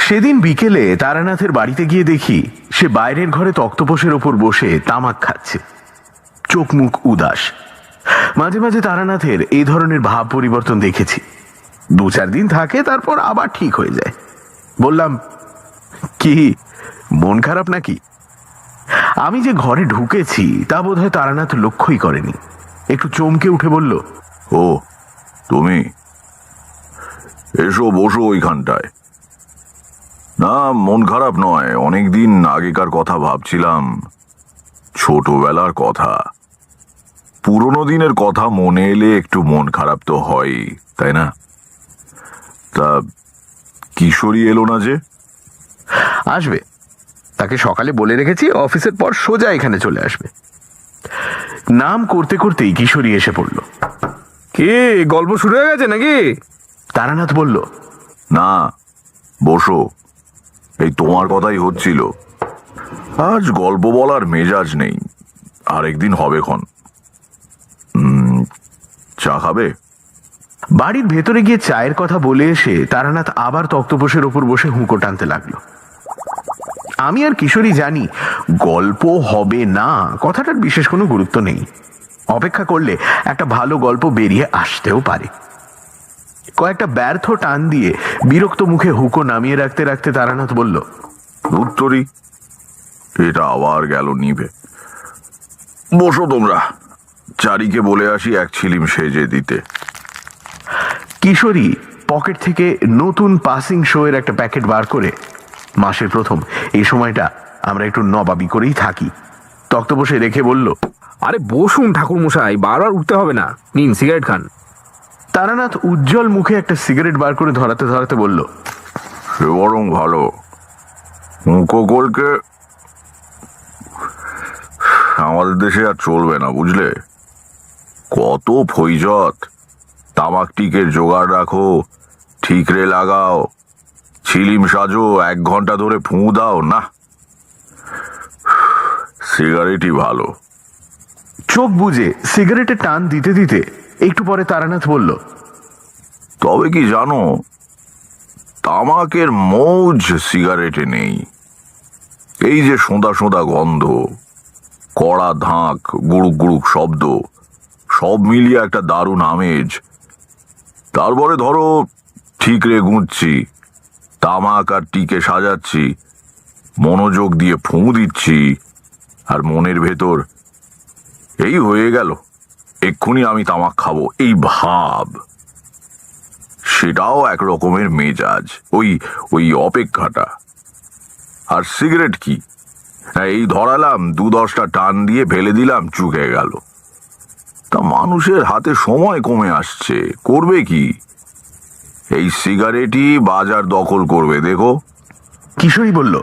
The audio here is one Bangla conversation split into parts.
সেদিন বিকেলে তারানাথের বাড়িতে গিয়ে দেখি সে বাইরের ঘরে তক্তপোষের ওপর বসে তামাক খাচ্ছে, চোখ মুখ উদাস। মাঝে মাঝে তারানাথের এই ধরনের ভাব পরিবর্তন দেখেছি। 2-4 দিন থাকে, তারপর আবার ঠিক হয়ে যায়। বললাম, কি মন খারাপ নাকি? আমি যে ঘরে ঢুকেছি তা বোধহয় তারানাথ লক্ষ্যই করেনি। একটু চমকে উঠে বলল, ও তুমি, এসো বসো ওইখানটায়। না, মন খারাপ নয়, অনেকদিন আগেকার কথা ভাবছিলাম, ছোটবেলার কথা। পুরনো দিনের কথা মনে এলে একটু মন খারাপ তো হয়, তাই না? তা কিশোরী এলো না যে? আসবে, তাকে সকালে বলে রেখেছি, অফিসের পর সোজা এখানে চলে আসবে। নাম করতে করতেই কিশোরী এসে পড়ল। কি গল্প শুরু হয়ে গেছে নাকি? তারানাথ বলল, না, বসো, এই তোমার কথাই হচ্ছিল। আজ গল্প বলার মেজাজ নেই, আরেকদিন হবে ক্ষণ। চা খাবে? বাড়ির ভেতরে গিয়ে চায়ের কথা বলে এসে তারানাথ আবার তক্তপোষের ওপর বসে হুঁকো টানতে লাগলো। আমি আর কিশোরী জানি গল্প হবে না কথাটার বিশেষ কোনো গুরুত্ব নেই। অপেক্ষা করলে একটা ভালো গল্প বেরিয়ে আসতেও পারে। কয়েকটা ব্যর্থ টান দিয়ে বিরক্ত মুখে হুঁকো নামিয়ে রাখতে রাখতে তারানাথ বলল, উত্তরী, এটা আবার গেল নিভে। বসো তোমরা, চারিকে বলে আসি এক ছিলিম সেজে দিতে। কিশোরী পকেট থেকে নতুন পাসিং শো এর একটা প্যাকেট বার করে, মাসের প্রথম এই সময়টা আমরা একটু নবাবি করেই থাকি, তক্তপোষে রেখে বলল, আরে বসুন ঠাকুর মশাই, বারবার উঠতে হবে না, নিন সিগারেট খান। তারানাথ উজ্জ্বল মুখে একটা সিগারেট বার করে ধরাতে ধরাতে বলল, সে বরং ভালো। মুখোকলকে আমাদের দেশে আর চলবে না, বুঝলে? কত ফৈজত, তামাক টিকের জোগাড় রাখো, ঠিকরে লাগাও, ছিলিম সাজো, 1 ঘন্টা ধরে ফুঁ দাও, না, সিগারেটই ভালো। চোখ বুজে সিগারেটে টান দিতে দিতে একটু পরে তারানাথ বলল, তবে কি জানো, তামাকের মৌজ সিগারেটে নেই। এই যে সোঁদা সোঁদা গন্ধ, কড়া ধাঁক, গুড়ুক গুড়ুক শব্দ, সব মিলিয়ে একটা দারুণ আমেজ। তারপরে ধরো ঠিকরে গুঁজছি, তামাক আর টিকে সাজাচ্ছি, মনোযোগ দিয়ে ফুঁ দিচ্ছি, আর মনের ভেতর এই হয়ে গেল এক্ষুনি আমি তামাক খাবো, এই ভাব। সেটাও এক রকমের মেজাজ, ওই ওই অপেক্ষাটা। আর সিগারেট কি, এই ধরালাম, 2-10টা টান দিয়ে ফেলে দিলাম, চুকে গেল। তা মানুষের হাতে সময় কমে আসছে, করবে কি? এই সিগারেটই বাজার দখল করবে, দেখো। কিশোরী বলল,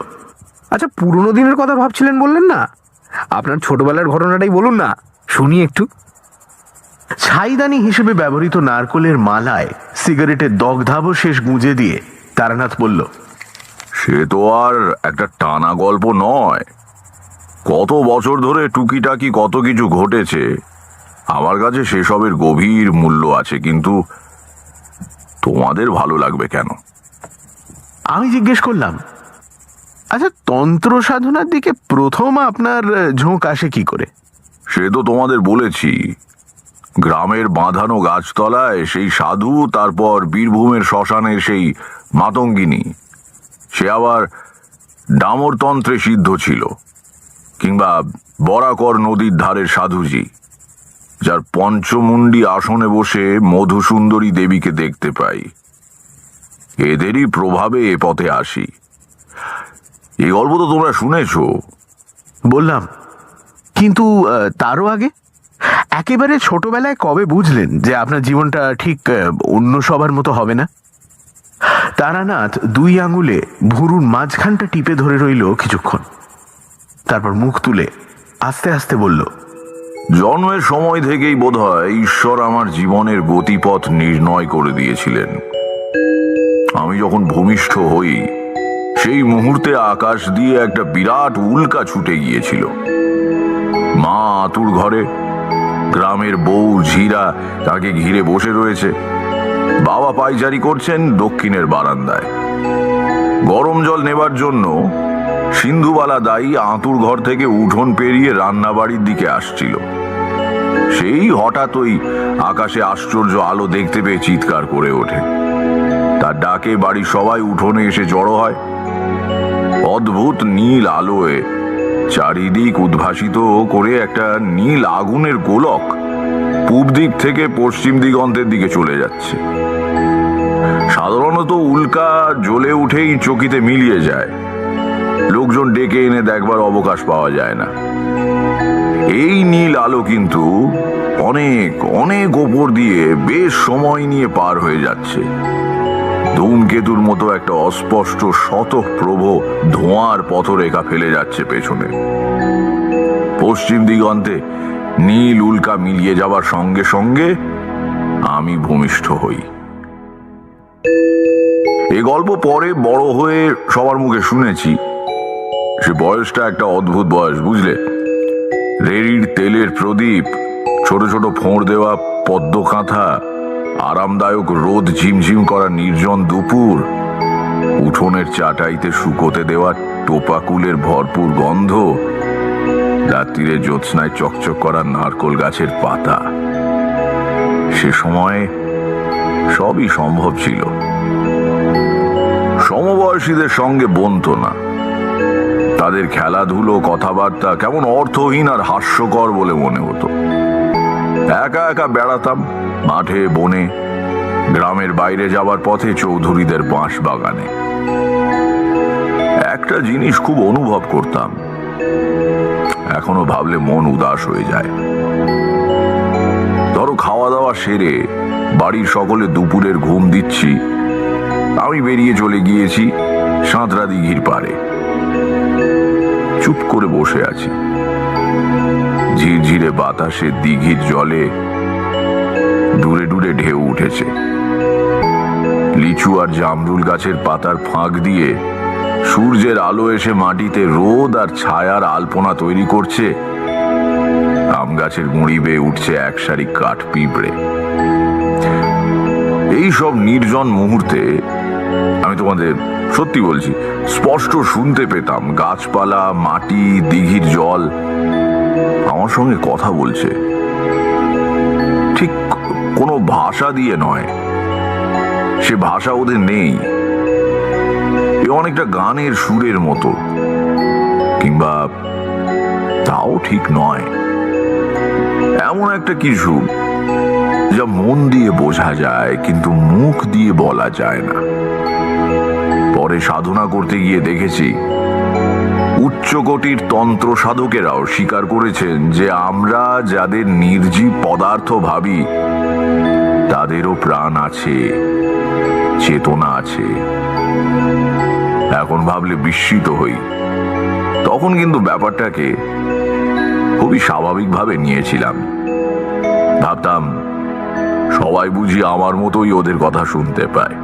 আচ্ছা, পুরনো দিনের কথা ভাবছিলেন বললেন না, আপনার ছোটবেলার ঘটনাটাই বলুন না, শুনি একটু। ছাইদানি হিসেবে ব্যবহৃত নারকোলের মালায় সিগারেটের দগ্ধাবশেষ গুঁজে দিয়ে তারানাথ বলল, সে তো আর একটা টানা গল্প নয়, কত বছর ধরে টুকিটাকি কত কিছু ঘটেছে। আমার কাছে সেসবের গভীর মূল্য আছে, কিন্তু তোমাদের ভালো লাগবে কেন? আমি জিজ্ঞেস করলাম, আচ্ছা, তন্ত্র সাধনার দিকে প্রথম আপনার ঝোঁক আসে কি করে? সে তো তোমাদের বলেছি, গ্রামের বাঁধানো গাছতলায় সেই সাধু, তারপর বীরভূমের শ্মশানের সেই মাতঙ্গিনী, সে আবার ডামরতন্ত্রে সিদ্ধ ছিল, কিংবা বরাকর নদীর ধারের সাধুজি, যার পঞ্চমুণ্ডী আসনে বসে মধুসুন্দরী দেবীকে দেখতে পাই। এদেরই প্রভাবে এ পথে আসি। এই গল্প তো তোমরা শুনেছ। বললাম, কিন্তু তারও আগে একেবারে ছোটবেলায় কবে বুঝলেন যে আপনার জীবনটা ঠিক অন্য সবার মতো হবে না? তারানাথ 2 আঙুলে ভুরুর মাঝখানটা টিপে ধরে রইল কিছুক্ষণ, তারপর মুখ তুলে আস্তে আস্তে বলল, জন্মের সময় থেকেই বোধহয় ঈশ্বর আমার জীবনের গতিপথ নির্ণয় করে দিয়েছিলেন। আমি যখন ভূমিষ্ঠ হই, সেই মুহূর্তে আকাশ দিয়ে একটা বিরাট উল্কা ছুটে গিয়েছিল। মা আতুর ঘরে, গ্রামের বউ ঝিরা তাকে ঘিরে বসে রয়েছে, বাবা পায়চারি করছেন দক্ষিণের বারান্দায়। গরম জল নেবার জন্য সিন্ধুবালা দাই আঁতুর ঘর থেকে উঠোন পেরিয়ে রান্নাবাড়ির দিকে আসছিল। সেই হঠাৎ ওই আকাশে আশ্চর্য আলো দেখতে পেয়ে চিৎকার করে ওঠে। তার ডাকে বাড়ির সবাই উঠোনে এসে জড়ো হয়। অদ্ভুত নীল আলোয় চারিদিক উদ্ভাসিত করে একটা নীল আগুনের গোলক পূব দিক থেকে পশ্চিম দিগন্তের দিকে চলে যাচ্ছে। সাধারণত উল্কা জ্বলে উঠেই চকিতে মিলিয়ে যায়, লোকজন ডেকে এনে দেখবার অবকাশ পাওয়া যায় না। এই নীল আলো কিন্তু অনেক অনেক ওপর দিয়ে বেশ সময় নিয়ে পার হয়ে যাচ্ছে। ধূমকেতুর মতো একটা অস্পষ্ট শতপ্রভ ধোঁয়ার পথরেখা ফেলে যাচ্ছে পেছনে। পশ্চিম দিগন্তে নীল উল্কা মিলিয়ে যাবার সঙ্গে সঙ্গে আমি ভূমিষ্ঠ হই। এ গল্প পরে বড় হয়ে সবার মুখে শুনেছি। সে বয়সটা একটা অদ্ভুত বয়স, বুঝলে। রেড়ির তেলের প্রদীপ, ছোট ছোট ফোঁড় দেওয়া পদ্ম কাঁথা, আরামদায়ক রোদ ঝিমঝিম করা নির্জন দুপুর, উঠোনের চাটাইতে শুকোতে দেওয়া টোপাকুলের ভরপুর গন্ধ, রাত্রিরে জ্যোৎস্নায় চকচক করা নারকোল গাছের পাতা। সে সময় সবই সম্ভব ছিল। সমবয়সীদের সঙ্গে বনতো না। তাদের খেলাধুলো, কথাবার্তা কেমন অর্থহীন আর হাস্যকর বলে মনে হতো। একা একা বেড়াতাম মাঠে, বনে, গ্রামের বাইরে যাবার পথে চৌধুরীদের বাঁশ বাগানে। একটা জিনিস খুব অনুভব করতাম, এখনো ভাবলে মন উদাস হয়ে যায়। ধরো খাওয়া দাওয়া সেরে বাড়ির সকলে দুপুরের ঘুম দিচ্ছি, আমি বেরিয়ে চলে গিয়েছি সাঁতরা দিঘির পাড়ে। চুপ করে বসে আছি। ঝিরঝিরে বাতাসে দিঘির জলে দূরে দূরে ঢেউ উঠেছে। লিচু আর জামরুল গাছের পাতার ফাঁক দিয়ে সূর্যের আলো এসে মাটিতে রোদ আর ছায়ার আলপনা তৈরি করছে। আম গাছের গুঁড়ি বেয়ে উঠছে এক সারি কাঠ পিঁপড়ে। এই সব নির্জন মুহূর্তে আমি তোমাদের সত্যি বলছি, স্পষ্ট শুনতে পেতাম গাছপালা, মাটি, দিঘির জল আমার সঙ্গে কথা বলছে। ঠিক কোনো ভাষা দিয়ে নয়, সে ভাষা ওদের নেই। এ অনেকটা গানের সুরের মতো, কিংবা তাও ঠিক নয়। এমন একটা কিছু যা মন দিয়ে বোঝা যায় কিন্তু মুখ দিয়ে বলা যায় না। পরে সাধনা করতে গিয়ে দেখেছি উচ্চকোটির তন্ত্র সাধকেরাও স্বীকার করেছেন যে আমরা যাদের নির্জীব পদার্থ ভাবি তাদেরও প্রাণ আছে, চেতনা আছে। এখন ভাবলে বিস্মিত হই। তখন কিন্তু ব্যাপারটাকে খুবই স্বাভাবিকভাবে নিয়েছিলাম। ভাবতাম সবাই বুঝি আমার মতোই ওদের কথা শুনতে পায়।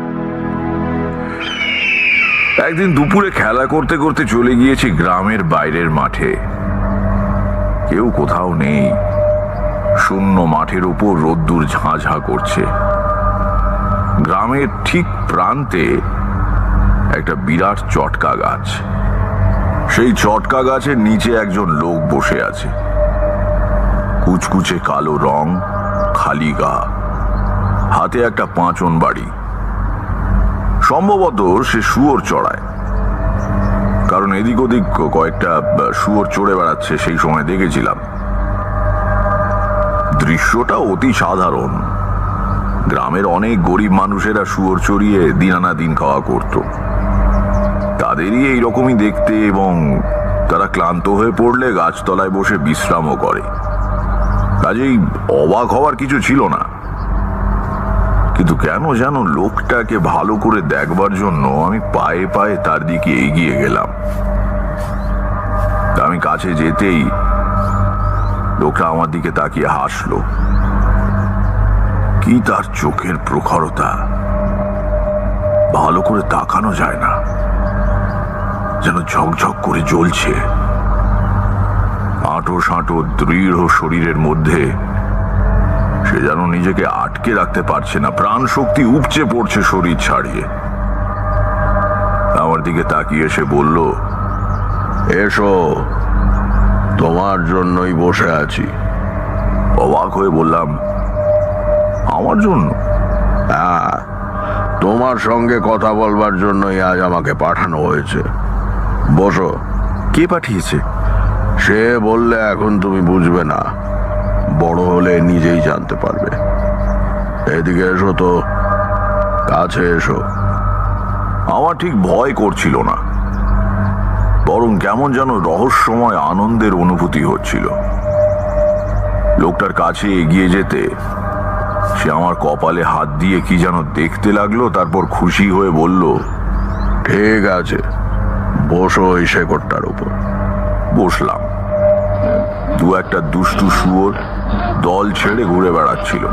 একদিন দুপুরে খেলা করতে করতে চলে গিয়েছি গ্রামের বাইরের মাঠে। কেউ কোথাও নেই। শূন্য মাঠের উপর রোদ্দুর ঝাঁঝা করছে। গ্রামের ঠিক প্রান্তে একটা বিরাট চটকা গাছ। সেই চটকা গাছের নিচে একজন লোক বসে আছে। কুচকুচে কালো রং, খালি গা, হাতে একটা পাঁচন বাড়ি। সম্ভবত সে শুয়োর চড়ায়, কারণ এদিক ওদিক কয়েকটা শুয়োর চড়ে বেড়াচ্ছে সেই সময় দেখেছিলাম। দৃশ্যটা অতি সাধারণ। গ্রামের অনেক গরিব মানুষেরা শুয়োর চড়িয়ে দিন আনা দিন খাওয়া করত। তাদেরই এইরকমই দেখতে, এবং তারা ক্লান্ত হয়ে পড়লে গাছতলায় বসে বিশ্রামও করে। কাজেই অবাক হওয়ার কিছু ছিল না। কিন্তু কেন যেন লোকটাকে ভালো করে দেখবার জন্য আমি পায়ে পায়ে তার দিকে এগিয়ে গেলাম। আমি কাছে যেতেই লোকটা আমার দিকে তাকিয়ে হাসলো। কি তার চোখের প্রখরতা! ভালো করে তাকানো যায় না, যেন ঝকঝক করে জ্বলছে। আঁটো সাঁটো দৃঢ় শরীরের মধ্যে সে যেন নিজেকে আটকে রাখতে পারছে না। প্রাণ শক্তি উপচে পড়ছে শরীর ছাড়িয়ে। আমার দিকে তাকিয়ে সে বলল, এসো, তোমার জন্যই বসে আছি। অবাক হয়ে বললাম, আমার জন্য? হ্যাঁ, তোমার সঙ্গে কথা বলবার জন্যই আজ আমাকে পাঠানো হয়েছে। বসো। কে পাঠিয়েছে? সে বললে এখন তুমি বুঝবে না, বড় হলে নিজেই জানতে পারবে। এদিকে এসো তো, কাছে এসো। আমার ঠিক ভয় করছিল না, বরং কেমন যেন রহস্যময় আনন্দের অনুভূতি হচ্ছিল। লোকটার কাছে এগিয়ে যেতে সে আমার কপালে হাত দিয়ে কি যেন দেখতে লাগলো, তারপর খুশি হয়ে বলল, ঠিক আছে, বসো এই শেকড়টার উপর। বসলাম। দু একটা দুষ্টু শুয়োর দল ছেড়ে ঘুরে বেড়াচ্ছিল,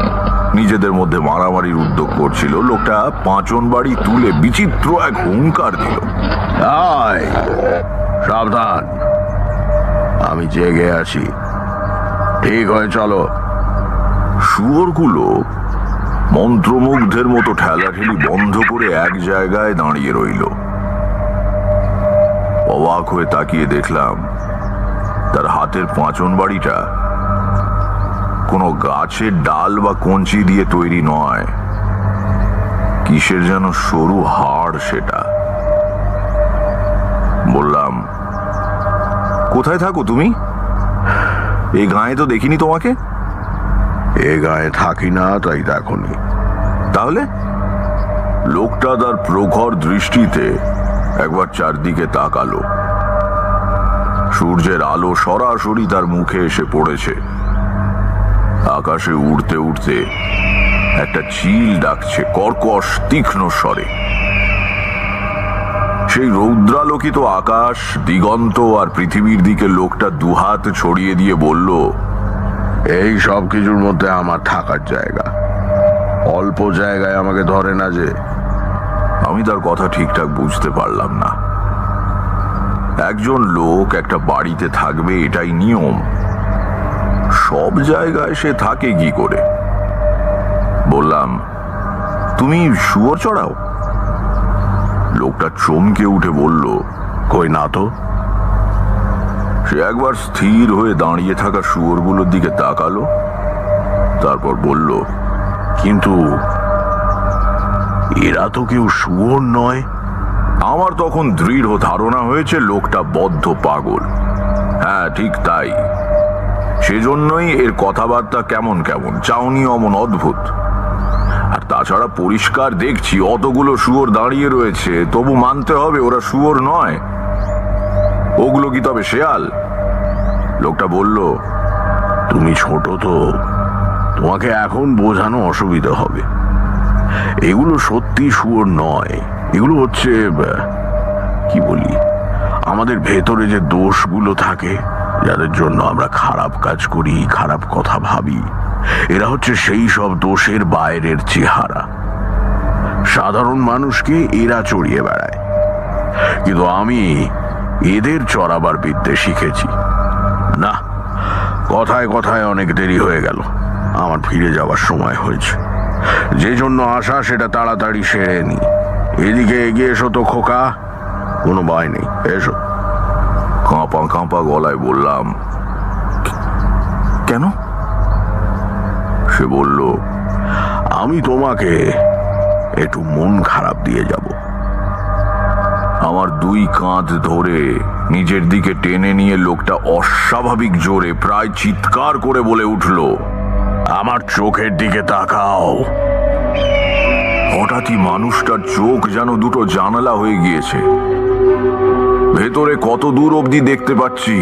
নিজেদের মধ্যে মারামারির উদ্যোগ করছিল। লোকটা পাঁচন বাড়ি তুলে বিচিত্র এক হুঙ্কার দিল। আয়, সাবধান, আমি জেগে আছি। ঠিক হয়ে চলো। শুয়োরগুলো মন্ত্রমুগ্ধের মতো ঠেলাঠেলি বন্ধ করে এক জায়গায় দাঁড়িয়ে রইল। অবাক হয়ে তাকিয়ে দেখলাম তার হাতের পাঁচন বাড়িটা কোনো গাছের ডাল বা কঞ্চি দিয়ে তৈরি নয়, কিসের যেন সরু হাড় সেটা। বললাম, কোথায় থাকো তুমি? এই গায়ে তো দেখিনি তোমাকে। এ গায়ে থাকি না, তাই দেখনি। তাহলে? লোকটা তার প্রখর দৃষ্টিতে একবার চারদিকে তাকালো। সূর্যের আলো সরাসরি তার মুখে এসে পড়েছে। আকাশে উড়তে উড়তে একটা চিল ডাকছে কর্কশ তীক্ষ্ণ স্বরে। সেই রৌদ্রালোকিত আকাশ, দিগন্ত আর পৃথিবীর দিকে লোকটা দুহাত ছড়িয়ে দিয়ে বলল, এই সব কিছুর মধ্যে আমার থাকার জায়গা। অল্প জায়গায় আমাকে ধরে না যে। আমি তার কথা ঠিকঠাক বুঝতে পারলাম না। একজন লোক একটা বাড়িতে থাকবে এটাই নিয়ম, সব জায়গায় সে থাকে কি করে? বললাম, তুমি শুয়োর চড়াও? লোকটা চমকে উঠে বলল, কই না তো। সে একবার স্থির হয়ে দাঁড়িয়ে থাকা শুয়োরগুলোর দিকে তাকালো, তারপর বলল, কিন্তু এরা তো কেউ শুয়োর নয়। আমার তখন দৃঢ় ধারণা হয়েছে লোকটা বদ্ধ পাগল। হ্যাঁ, ঠিক তাই। সেজন্যই এর কথাবার্তা কেমন কেমন, চাউনি অমন অদ্ভুত। আর তাছাড়া পরিষ্কার দেখছি অতগুলো শুয়োর দাঁড়িয়ে রয়েছে, তবু মানতে হবে ওরা শুয়োর নয়। ওগুলো কি তবে শেয়াল? লোকটা বলল, তুমি ছোট তো, তোমাকে এখন বোঝানো অসুবিধা হবে। এগুলো সত্যি শুয়োর নয়, এগুলো হচ্ছে কি বলি, আমাদের ভেতরে যে দোষগুলো থাকে, যাদের জন্য আমরা খারাপ কাজ করি, খারাপ কথা ভাবি, এরা হচ্ছে সেই সব দোষের বাইরের চেহারা। সাধারণ মানুষকে এরা চড়িয়ে বেড়ায়, কিন্তু আমি এদের চড়াবার বিদ্যে শিখেছি। না, কথায় কথায় অনেক দেরি হয়ে গেল, আমার ফিরে যাওয়ার সময় হয়েছে। যে জন্য আসা সেটা তাড়াতাড়ি সেরে নি। এদিকে এগিয়ে এসো তো খোকা, কোনো ভয় নেই, এসো। কাঁপা কাঁপা গলায় বললাম, কেন? সে বলল, আমি তোমাকে একটু মন খারাপ দিয়ে যাব। আমার দুই কাঁধ ধরে নিজের দিকে টেনে নিয়ে লোকটা অস্বাভাবিক জোরে, প্রায় চিৎকার করে বলে উঠল, আমার চোখের দিকে তাকাও। হঠাৎই মানুষটার চোখ যেন দুটো জানালা হয়ে গিয়েছে। ভেতরে কত দূর অবধি দেখতে পাচ্ছি।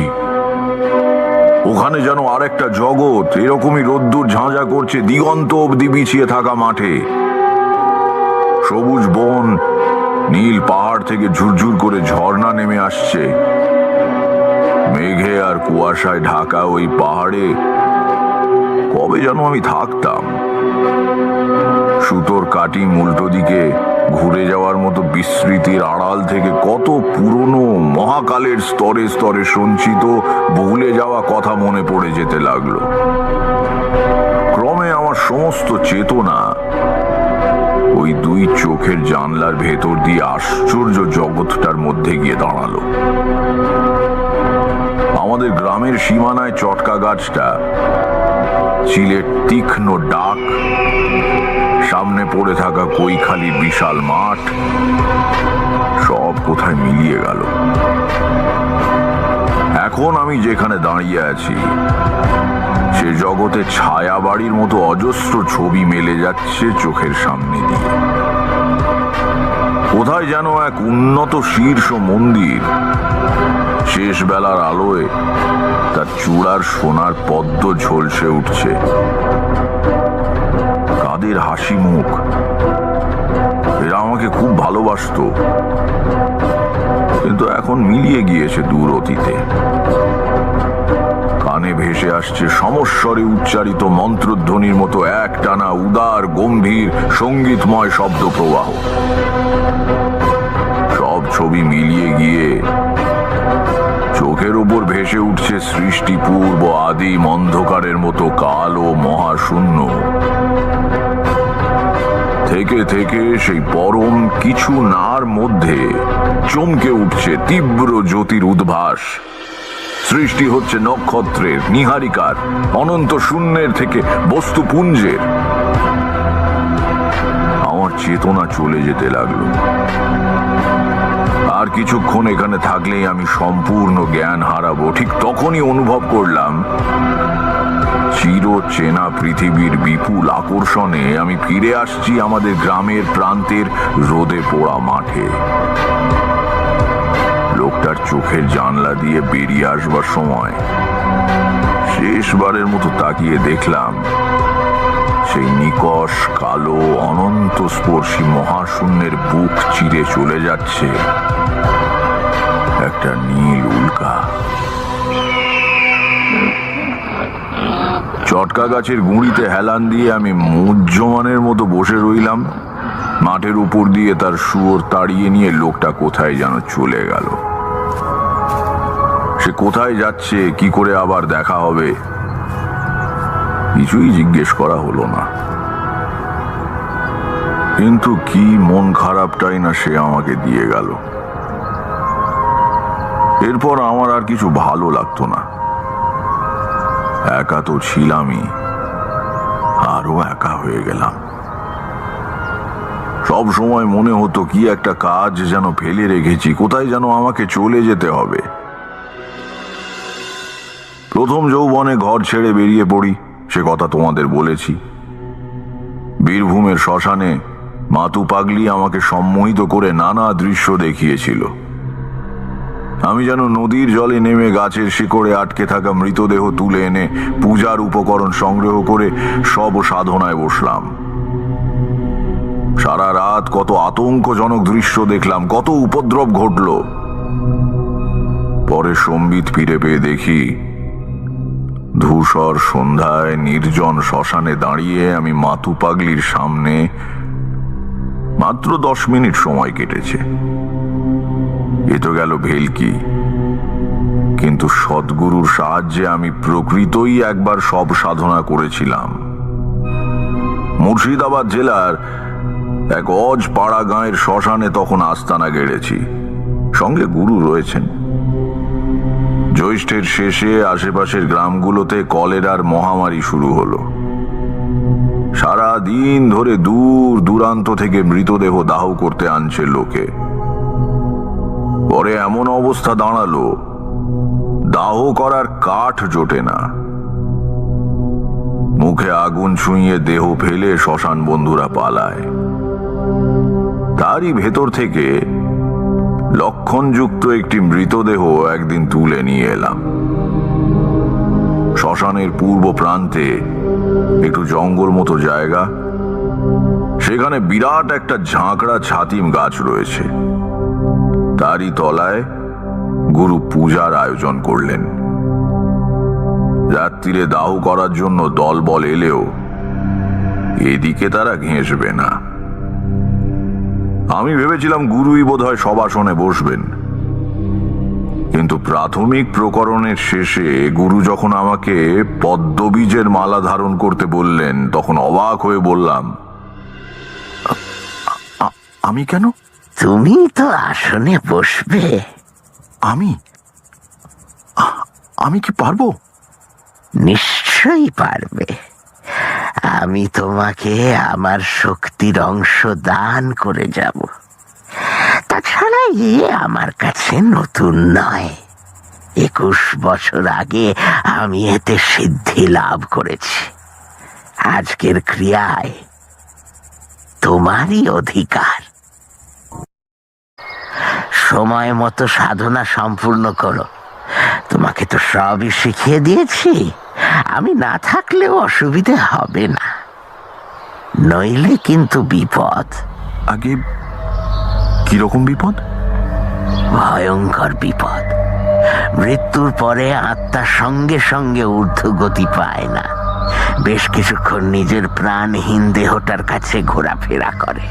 ওখানে যেন আরেকটা জগৎ, এরকমই রোদ্দুর ঝাঁঝা করছে দিগন্ত অবধি বিছিয়ে থাকা মাঠে। সবুজ বন, নীল পাহাড় থেকে ঝুরঝুর করে ঝর্ণা নেমে আসছে। মেঘে আর কুয়াশায় ঢাকা ওই পাহাড়ে কবে যেন আমি থাকতাম। সুতোর কাটি উল্টো দিকে ঘুরে যাওয়ার মতো বিস্মৃতির আড়াল থেকে কত পুরনো মহাকালের স্তরে স্তরে সঞ্চিত ভুলে যাওয়া কথা মনে পড়ে যেতে লাগলো। ক্রমে আমার সমস্ত চেতনা ওই ওই দুই চোখের জানলার ভেতর দিয়ে আশ্চর্য জগৎটার মধ্যে গিয়ে দাঁড়ালো। আমাদের গ্রামের সীমানায় চটকা গাছটা, চিলের তীক্ষ্ণ ডাক, সামনে পড়ে থাকা কৈখালির বিশাল মাঠ, সব কোথায় মিলিয়ে গেল। এখন আমি যেখানে দাঁড়িয়ে আছি সে জগতে ছায়া বাড়ির মতো অজস্র ছবি মেলে যাচ্ছে চোখের সামনে দিয়ে। কোথায় যেন এক উন্নত শীর্ষ মন্দির, শেষ বেলার আলোয় তার চূড়ার সোনার পদ্ম ঝলসে উঠছে। কাদের হাসি মুখ, এরা আমাকে খুব ভালোবাসতো, কিন্তু এখন মিলিয়ে গিয়েছে দূর অতীতে। কানে ভেসে আসছে সমস্বরে উচ্চারিত মন্ত্রধ্বনির মতো একটানা উদার গম্ভীর সঙ্গীতময় শব্দ প্রবাহ। সব ছবি মিলিয়ে গিয়ে চোখের উপর ভেসে উঠছে সৃষ্টি পূর্ব আদিম অন্ধকারের মতো কালো মহাশূন্য থেকে থেকে সেই পরম কিছু নার মধ্যে চমকে উঠছে তীব্র জ্যোতির উদ্ভাস। সৃষ্টি হচ্ছে নক্ষত্রের, নিহারিকার, অনন্ত শূন্যের থেকে বস্তুপুঞ্জের। আমার চেতনা চলে যেতে লাগলো। আর কিছুক্ষণ এখানে থাকলেই আমি সম্পূর্ণ জ্ঞান হারাবো। ঠিক তখনই অনুভব করলাম চির চেনা পৃথিবীর বিপুল আকর্ষণে আমি ফিরে আসছি আমাদের গ্রামের প্রান্তের রোদে পোড়া মাঠে। লোকটার চোখের জানলা দিয়ে বেরিয়ে আসবার সময় শেষবারের মতো তাকিয়ে দেখলাম সেই নিকষ কালো অনন্ত স্পর্শী মহাশূন্যের বুক চিরে চলে যাচ্ছে একটা নীল উল্কা। চটকা গাছের গুঁড়িতে হেলান দিয়ে আমি মুহ্যমানের মতো বসে রইলাম। মাঠের উপর দিয়ে তার শুয়োর তাড়িয়ে নিয়ে লোকটা কোথায় যেন চলে গেল। সে কোথায় যাচ্ছে, কি করে আবার দেখা হবে, কিছুই জিজ্ঞেস করা হলো না। কিন্তু কি মন খারাপটাই না সে আমাকে দিয়ে গেল। এরপর আমার আর কিছু ভালো লাগতো না। একা তো ছিলামই, আরো একা হয়ে গেলাম। সব সময় মনে হতো কি একটা কাজ যেন ফেলে রেখেছি, কোথায় যেন আমাকে চলে যেতে হবে। প্রথম যৌবনে ঘর ছেড়ে বেরিয়ে পড়ি, সে কথা তোমাদের বলেছি। বীরভূমের শ্মশানে মাতু পাগলি আমাকে সম্মোহিত করে নানা দৃশ্য দেখিয়েছিল। আমি যেন নদীর জলে নেমে গাছের শিকড়ে আটকে থাকা মৃতদেহ তুলে এনে পূজার উপকরণ সংগ্রহ করে সব সাধনায় বসলাম। সারা রাত কত আতঙ্কজনক দৃশ্য দেখলাম, কত উপদ্রব ঘটল। পরে সম্বিত ফিরে পেয়ে দেখি ধূসর সন্ধ্যায় নির্জন শ্মশানে দাঁড়িয়ে আমি মাতু পাগলির সামনে মাত্র 10 মিনিট সময় কেটেছে। এ তো গেল ভেলকি, কিন্তু সদ্গুরুর সাহায্যে আমি প্রকৃতই একবার সব সাধনা করেছিলাম। মুর্শিদাবাদ জেলার এক অজ পাড়া গাঁয়ের শ্মশানে তখন আস্তানা গেড়েছি, সঙ্গে গুরু রয়েছেন। জ্যৈষ্ঠের শেষে আশেপাশের গ্রামগুলোতে কলেরার মহামারী শুরু হলো। সারা দিন ধরে দূর দূরান্ত থেকে মৃতদেহ দাহ করতে আনছে লোকে। পরে এমন অবস্থা দাঁড়ালো, দাহ করার কাঠ জোটে না। মুখে আগুন ছুঁয়ে দেহ ফেলে শ্মশান বন্ধুরা পালায়। তারই ভেতর থেকে লক্ষণযুক্ত একটি মৃতদেহ একদিন তুলে নিয়ে এলাম। শ্মশানের পূর্ব প্রান্তে একটু জঙ্গল মতো জায়গা, সেখানে বিরাট একটা ঝাঁকড়া ছাতিম গাছ রয়েছে। তারই তলায় গুরু পূজার আয়োজন করলেন। রাত্রিরে দাহ করার জন্য দলবল এলেও এদিকে তারা ঘেঁষবে না। আমি ভেবেছিলাম গুরুই বোধহয় সবাসনে বসবেন, কিন্তু প্রাথমিক প্রকরণের শেষে গুরু যখন আমাকে পদ্মবীজের মালা ধারণ করতে বললেন, তখন অবাক হয়ে বললাম, আমি কেন? তুমি তো আসনে বসবে। আমি আমি কি পারবো? নিশ্চয়ই পারবে। আমি তোমাকে আমার শক্তির অংশ দান করে যাব। তাছাড়া এ আমার কাছে নতুন নয়। 21 বছর আগে আমি এতে সিদ্ধি লাভ করেছি। আজকের ক্রিয়ায় তোমারই অধিকার। সময় মতো সাধনা সম্পূর্ণ করো। তোমাকে তো সবই শিখিয়ে দিয়েছি। আমি না থাকলেও অসুবিধে হবে না, নইলে কিন্তু বিপদ। আগে কিরকম বিপদ? ভয়ঙ্কর বিপদ। মৃত্যুর পরে আত্মা সঙ্গে সঙ্গে ঊর্ধ্বগতি পায় না। বেশ কিছুক্ষণ নিজের প্রাণহীন দেহটার কাছে ঘোরাফেরা করে।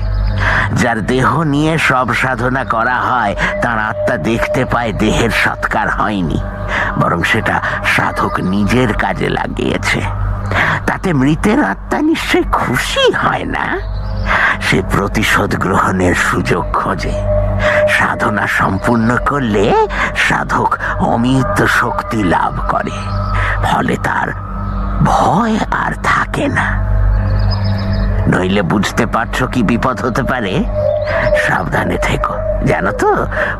যার দেহ নিয়ে সব সাধনা করা হয় তার আত্মা দেখতে পায় দেহের সৎকার হয়নি, বরং সেটা সাধক নিজের কাজে লাগিয়েছে। তাতে মৃতের আত্মা নিশ্চয় খুশি হয় না। সে প্রতিশোধ গ্রহণের সুযোগ খোঁজে। সাধনা সম্পূর্ণ করলে সাধক অমিত শক্তি লাভ করে, ফলে তার ভয় আর থাকে না। নইলে বুঝতে পারছো কি বিপদ হতে পারে? সাবধানে থেকো। জানো তো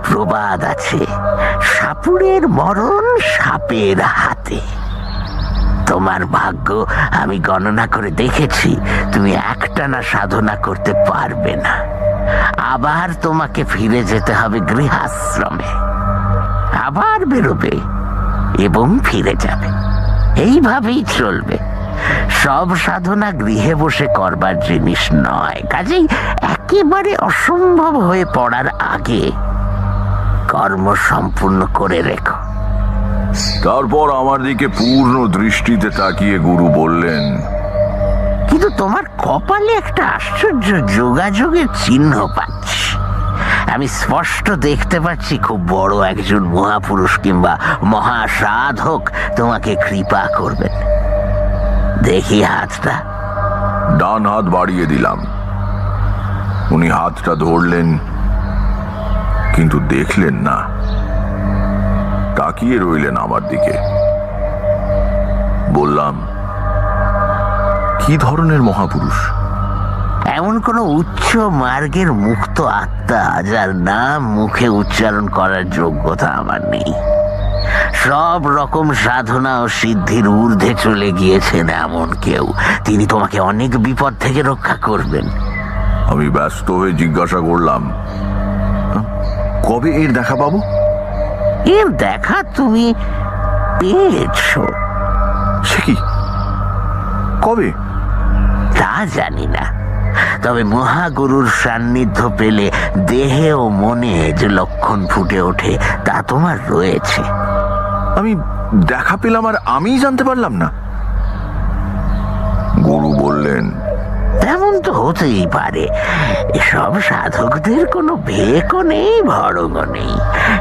প্রবাদ আছে, সাপুড়ের মরণ সাপের হাতে। তোমার ভাগ্য আমি গণনা করে দেখেছি, তুমি একটানা সাধনা করতে পারবে না। আবার তোমাকে ফিরে যেতে হবে গৃহাশ্রমে। আবার বেরোবে এবং ফিরে যাবে। এইভাবেই চলবে। সব সাধনা গৃহে বসে করবার জিনিস নয়। কাজেই একেবারে অসম্ভব হয়ে পড়ার আগে কর্ম সম্পূর্ণ করে রেখো। তারপর আমার দিকে পূর্ণ দৃষ্টিতে তাকিয়ে গুরু বললেন, কিন্তু তোমার কপালে একটা আশ্চর্য যোগাযোগের চিহ্ন পাচ্ছি। আমি স্পষ্ট দেখতে পাচ্ছি খুব বড় একজন মহাপুরুষ কিংবা মহাসাধক তোমাকে কৃপা করবেন। দেখি হাতটা। ডান হাত বাড়িয়ে দিলাম। উনি হাতটা ধরলেন, কিন্তু দেখলেন না, তাকিয়ে রইলেন আমার দিকে। বললাম, কি ধরনের মহাপুরুষ? এমন কোন উচ্চ মার্গের মুক্ত আত্মা যার নাম মুখে উচ্চারণ করার যোগ্যতা আমার নেই। সব রকম সাধনা ও সিদ্ধির ঊর্ধ্বে চলে গিয়েছেন এমন কেউ। তিনি তোমাকে অনেক বিপদ থেকে রক্ষা করবেন। আমি ব্যস্ত হয়ে জিজ্ঞাসা করলাম, কবে এর দেখা পাবো? এর দেখা তুমি পেয়েছো। সে কি? কবে? তা জানি না, তবে মহাগুরুর সান্নিধ্য পেলে দেহে ও মনে যে লক্ষণ ফুটে ওঠে তা তোমার রয়েছে। আমি দেখা পেলাম আর আমিই জানতে পারলাম না? গুরু বললেন, তেমন তো হতেই পারে। এসব সাধকদের কোনো ভেকও নেই, ভরগও নেই।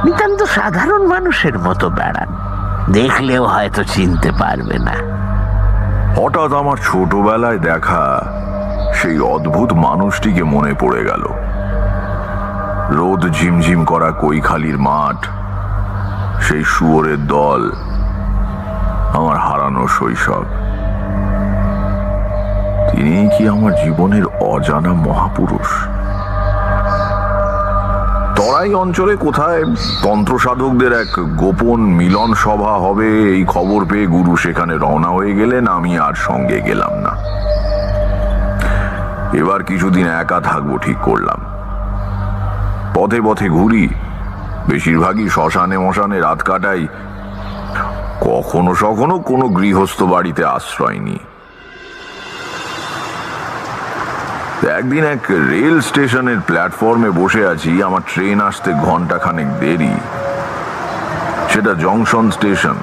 নিতান্ত সাধারণ মানুষের মতো বেড়ান। দেখলেও হয়তো চিনতে পারবে না। হঠাৎ আমার ছোটবেলায় দেখা সেই অদ্ভুত মানুষটিকে মনে পড়ে গেল। রোদ ঝিমঝিম করা কৈখালির মাঠ, সেই শুয়োরের দল, আমার হারানো শৈশব। তিনি কি আমার জীবনের অজানা মহাপুরুষ? তরাই অঞ্চলে কোথায় তন্ত্র সাধকদের এক গোপন মিলন সভা হবে এই খবর পেয়ে গুরু সেখানে রওনা হয়ে গেলেন। আমি আর সঙ্গে গেলাম না। এবার কিছুদিন একা থাকবো ঠিক করলাম। পথে পথে ঘুরি, বেশিরভাগই শ্মশানে মশানে রাত কাটাই। কখনো সখনো কোনো গৃহস্থ বাড়িতে আশ্রয় নিই। একদিন এক রেল স্টেশনের প্ল্যাটফর্মে বসে আছি। আমার ট্রেন আসতে ঘন্টাখানেক দেরি। সেটা জংশন স্টেশন।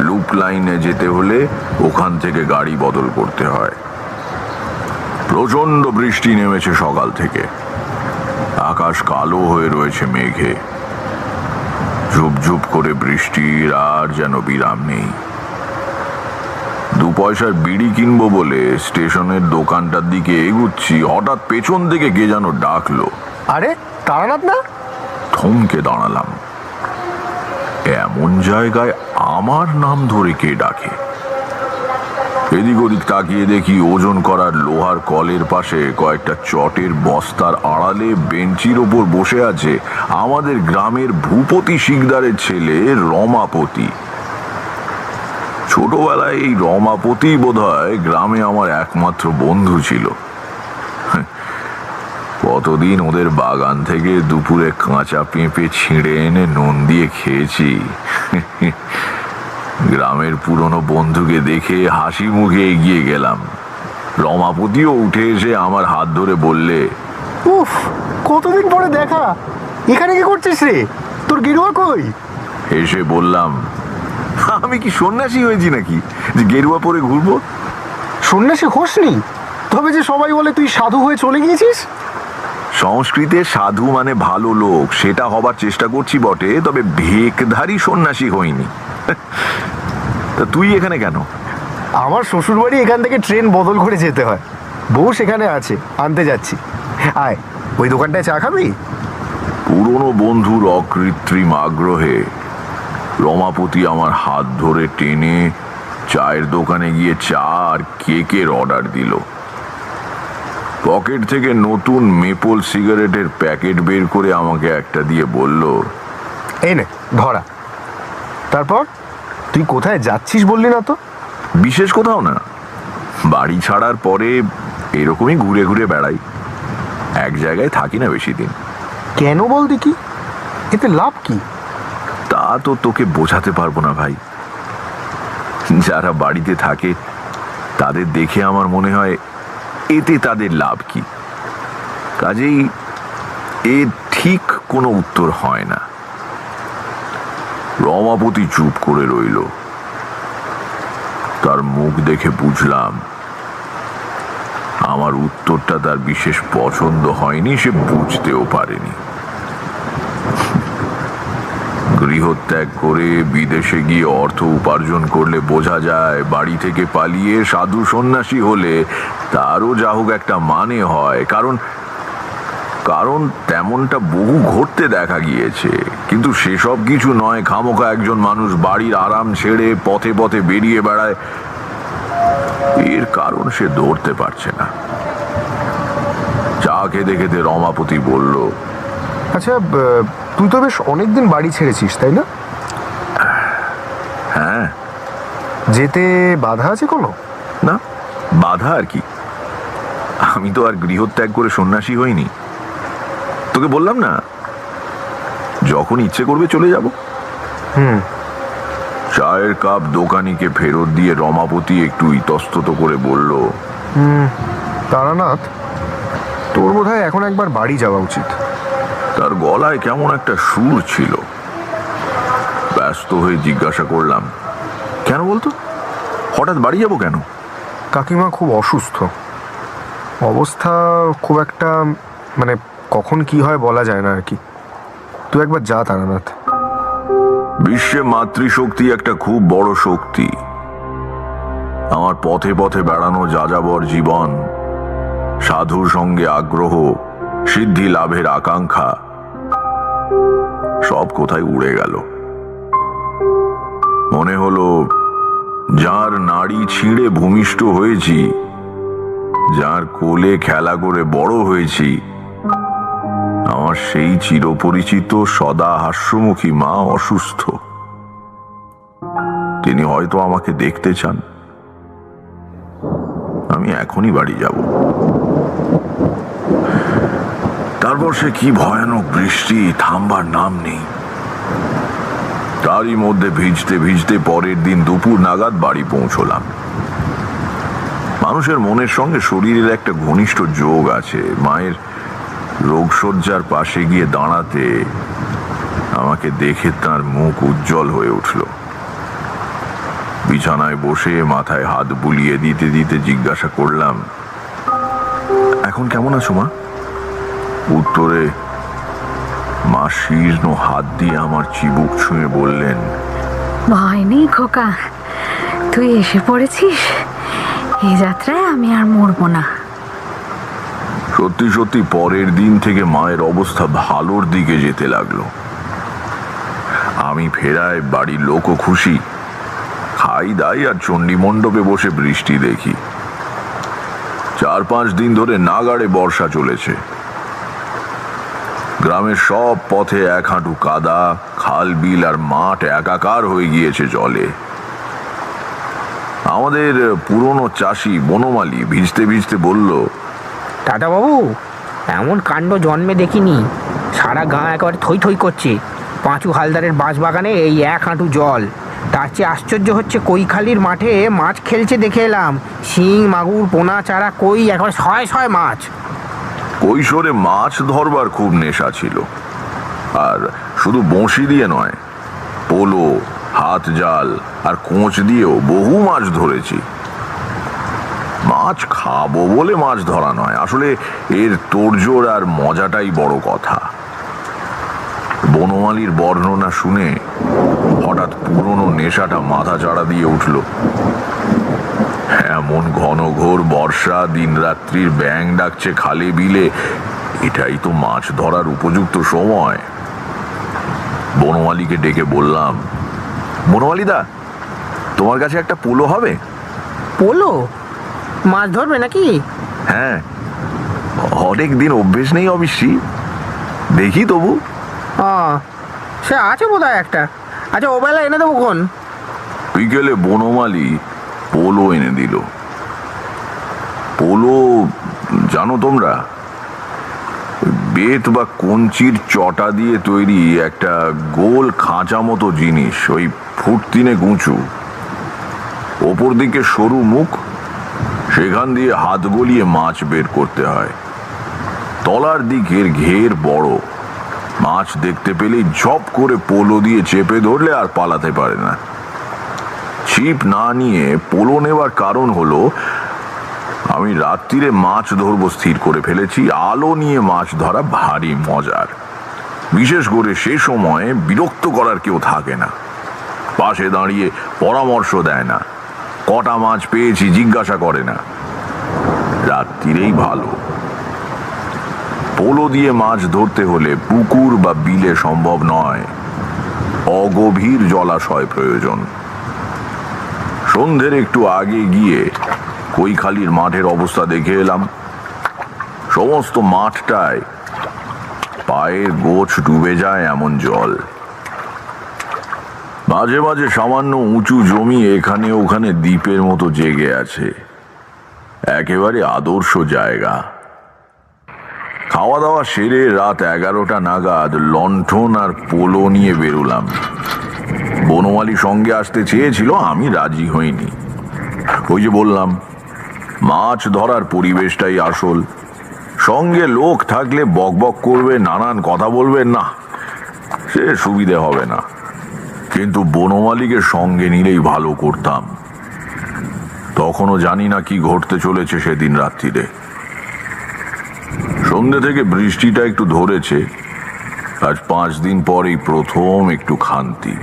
লুপ লাইনে যেতে হলে ওখান থেকে গাড়ি বদল করতে হয়। প্রচন্ড বৃষ্টি নেমেছে সকাল থেকে। আকাশ কালো হয়ে রয়েছে মেঘে। ঝুপঝুপ করে বৃষ্টির আর যেন বিরাম নেই। দু পয়সার বিড়ি কিনবো বলে স্টেশনের দোকানটার দিকে এগুচ্ছি, হঠাৎ পেছন থেকে কে যেন ডাকলো। আরে তারানাথ না? থমকে দাঁড়ালাম। এমন জায়গায় আমার নাম ধরে কে ডাকে? এদিক ওদিক তাকিয়ে দেখি ওজন করার লোহার কলের পাশে কয়েকটা চটের বস্তার আড়ালে বেঞ্চির ওপর বসে আছে আমাদের গ্রামের ভূপতি শিকদারের ছেলে রমাপতি। ছোটবেলায় এই রমাপতি বোধহয় গ্রামে আমার একমাত্র বন্ধু ছিল। কতদিন ওদের বাগান থেকে দুপুরে কাঁচা পেঁপে ছিঁড়ে এনে নুন দিয়ে খেয়েছি। গ্রামের পুরনো বন্ধুকে দেখে হাসি মুখে এগিয়ে গেলাম। রমাপতিও উঠে এসে আমার হাত ধরে বললে, উফ, কতদিন পরে দেখা। এখানে কি করছিস রে? তোর গেরুয়া কই? হেসে বললাম, আমি কি সন্ন্যাসী হয়েছি নাকি যে গেরুয়া পরে ঘুরবো? সন্ন্যাসী হোসনি, তবে যে সবাই বলে তুই সাধু হয়ে চলে গিয়েছিস। সংস্কৃতে সাধু মানে ভালো লোক, সেটা হবার চেষ্টা করছি বটে, তবে ভেকধারী সন্ন্যাসী হইনি। তা তুই এখানে কেন? আমার শ্বশুরবাড়ি এখান থেকে ট্রেন বদল করে যেতে হয়। বউ সেখানে আছে, আনতে যাচ্ছি। আয়, ওই দোকানটায় চা খাবি? পুরনো বন্ধুর অকৃত্রিম আগ্রহে রমাপতি আমার হাত ধরে টেনে চায়ের দোকানে গিয়ে চা আর কেকের অর্ডার দিল। পকেট থেকে নতুন মেপল সিগারেটের প্যাকেট বের করে আমাকে একটা দিয়ে বলল, এই নে ধরা। তারপর তুই কোথায় যাচ্ছিস বললি না তো? বিশেষ কোথাও না, বাড়ি ছাড়ার পরে এরকমই ঘুরে ঘুরে বেড়াই, এক জায়গায় থাকি না বেশি দিন। কেন বল দেখি, এতে লাভ কি? তা তো তোকে বোঝাতে পারবো না ভাই। যারা বাড়িতে থাকে তাদের দেখে আমার মনে হয় এতে তাদের লাভ কি। কাজেই এ ঠিক কোনো উত্তর হয় না। রমাপতি চুপ করে রইল। তার মুখ দেখে বুঝলাম আমার উত্তরটা তার বিশেষ পছন্দ হয়নি, সে বুঝতেও পারেনি। গৃহত্যাগ করে বিদেশে গিয়ে অর্থ উপার্জন করলে বোঝা যায়, বাড়ি থেকে পালিয়ে সাধু সন্ন্যাসী হলে তারও যা হোক একটা মানে হয়। কারণ তেমনটা বহু ঘটতে দেখা গিয়েছে। কিন্তু সেসব কিছু নয় খামোখা একজন মানুষ বাড়ির আরাম ছেড়ে পথে পথে বেরিয়ে বেড়ায়। এর কারণ সে ধরতে পারছে না। চা খেতে খেতে রমাপতি বলল, আচ্ছা, তুই তো বেশ অনেকদিন বাড়ি ছেড়েছিস, তাই না? হ্যাঁ। যেতে বাধা আছে কোনো? না, বাধা আর কি, আমি তো আর গৃহত্যাগ করে সন্ন্যাসী হইনি। তোকে বললাম না, যখন ইচ্ছে করবে চলে যাব। চায়ের কাপ দোকানিকে ফেরত দিয়ে রমাপতি একটু ইতস্তত করে বলল, তারানাথ, তোর বোধহয় এখন একবার বাড়ি যাওয়া উচিত। তার গলায় কেমন একটা সুর ছিল। ব্যস্ত হয়ে জিজ্ঞাসা করলাম, কেন বলতো? হঠাৎ বাড়ি যাব কেন? কাকিমা খুব অসুস্থ, অবস্থা খুব একটা, মানে কখন কি হয় বলা যায় না আর কি। তুই একবার যা তারানাথ। বিশ্বে মাতৃশক্তি একটা খুব বড় শক্তি। আমার পথে পথে বেড়ানো যাযাবর জীবন, সাধুর সঙ্গে আগ্রহ, সিদ্ধি লাভের আকাঙ্ক্ষা, সব কোথায় উড়ে গেল। মনে হলো যার নাড়ি ছিঁড়ে ভূমিষ্ঠ হয়েছি, যার কোলে খেলা করে বড় হয়েছি, আমার সেই চিরপরিচিত সদা হাস্যমুখী মা অসুস্থ। তিনি হয়তো আমাকে দেখতে চান। আমি এখনই বাড়ি যাব। তারপর সে কি ভয়ানক বৃষ্টি, থামবার নাম নেই। তারই মধ্যে ভিজতে ভিজতে পরের দিন দুপুর নাগাদ বাড়ি পৌঁছলাম। মানুষের মনের সঙ্গে শরীরের একটা ঘনিষ্ঠ যোগ আছে। মায়ের রোগশয্যার পাশে গিয়ে দাঁড়াতে আমাকে দেখে তার মুখ উজ্জ্বল হয়ে উঠল। বিছানায় বসে মাথায় হাত বুলিয়ে দিতে দিতে জিজ্ঞাসা করলাম, এখন কেমন আছো মা? উত্তরে মা শীর্ণ হাত দিয়ে আমার চিবুক ছুঁয়ে বললেন, ভয় নেই খোকা, তুই এসে পড়েছিস। এই যাত্রায় আমি আর মরবো না। সত্যি সত্যি পরের দিন থেকে মায়ের অবস্থা ভালোর দিকে যেতে লাগলো। আমি ফেরায় বাড়ির লোকও খুশি। খাই দাই আর চণ্ডী মণ্ডপে বসে বৃষ্টি দেখি। 4-5 দিন ধরে নাগাড়ে বর্ষা চলেছে। গ্রামের সব পথে 1 হাঁটু কাদা, খাল বিল আর মাঠ একাকার হয়ে গিয়েছে জলে। আমাদের পুরনো চাষি বনমালী ভিজতে ভিজতে বলল, দাদাবাবু, এমন কাণ্ড জন্মে দেখিনি। সারা গাঁ একেবারে থই থই করছে। পাঁচু হালদারের বাঁশবাগানে এই 1 হাঁটু জল। তার চেয়ে আশ্চর্য হচ্ছে কৈখালির মাঠে মাছ খেলছে দেখে এলাম। শিং, মাগুর, পোনা, চারা, কই, একেবারে শয়ে শয়ে মাছ। কৈশোরে মাছ ধরবার খুব নেশা ছিল। আর শুধু বঁড়শি দিয়ে নয়, পোলো, হাত জাল আর কোঁচ দিয়েও বহু মাছ ধরেছি। মাছ খাবো বলে মাছ ধরা নয়, আসলে এর তোড়জোড় আর মজাটাই বড় কথা। বনমালীর বর্ণনা শুনে হঠাৎ পুরনো নেশাটা মাথা চাড়া দিয়ে উঠল। এমন ঘনঘোর বর্ষা, দিনরাত্রির ব্যাঙ ডাকছে খালে বিলে, এটাই তো মাছ ধরার উপযুক্ত সময়। বনমালীকে ডেকে বললাম, বনমালীদা, তোমার কাছে একটা পোলো হবে? পোলো? মাছ ধরবে নাকি? হ্যাঁ, অনেক দিন অভ্যেস নেই অবশ্যই, দেখি তবু। সে আছে বোধ হয় একটা। আচ্ছা, ও বেলা এনে দেবো কোন? বিকেলে বনমালী পোলো এনে দিল। পোলো জানো তোমরা, বেত বা কঞ্চির চটা দিয়ে তৈরি একটা গোল খাঁচা মতো জিনিস, ওই 3 ফুট উঁচু, ওপর দিকে সরু মুখ, সেখান দিয়ে হাত গলিয়ে মাছ বের করতে হয়। তলার দিকের ঘের বড়, মাছ দেখতে পেলেই ঝপ করে পোলো দিয়ে চেপে ধরলে আর পালাতে পারে না। ছিপ না নিয়ে পোলো নেওয়ার কারণ হলো, আমি রাত্রিরে মাছ ধরবো স্থির করে ফেলেছি। আলো নিয়ে মাছ ধরা ভারী মজার, বিশেষ করে সে সময়ে বিরক্ত করার কেউ থাকে না, পাশে দাঁড়িয়ে পরামর্শ দেয় না, কটা মাছ পেয়েছি জিজ্ঞাসা করে না। রাত্রিরেই ভালো। পোলো দিয়ে মাছ ধরতে হলে পুকুর বা বিলে সম্ভব নয়, অগভীর জলাশয় প্রয়োজন। সন্ধ্যের একটু আগে গিয়ে কৈখালির মাঠের অবস্থা দেখে এলাম। সমস্ত মাঠটায় পায়ের গোছ ডুবে যায় এমন জল। মাঝে মাঝে সামান্য উঁচু জমি এখানে ওখানে দ্বীপের মতো জেগে আছে। একেবারে আদর্শ জায়গা। খাওয়া দাওয়া সেরে রাত 11টা নাগাদ লণ্ঠন আর পোলো নিয়ে বেরোলাম। বনমালী সঙ্গে আসতে চেয়েছিল, আমি রাজি হইনি। ওই যে বললাম, মাছ ধরার পরিবেশটাই আসল। সঙ্গে লোক থাকলে বকবক করবে, নানান কথা বলবে, না সে সুবিধে হবে না। কিন্তু বনমালীকে সঙ্গে নিলেই ভালো করতাম। তখনও জানি না কি ঘটতে চলেছে সেদিন রাত্রিরে। সন্ধ্যে থেকে বৃষ্টিটা একটু ধরেছে। আজ 5 দিন পরেই প্রথম একটু শান্তি।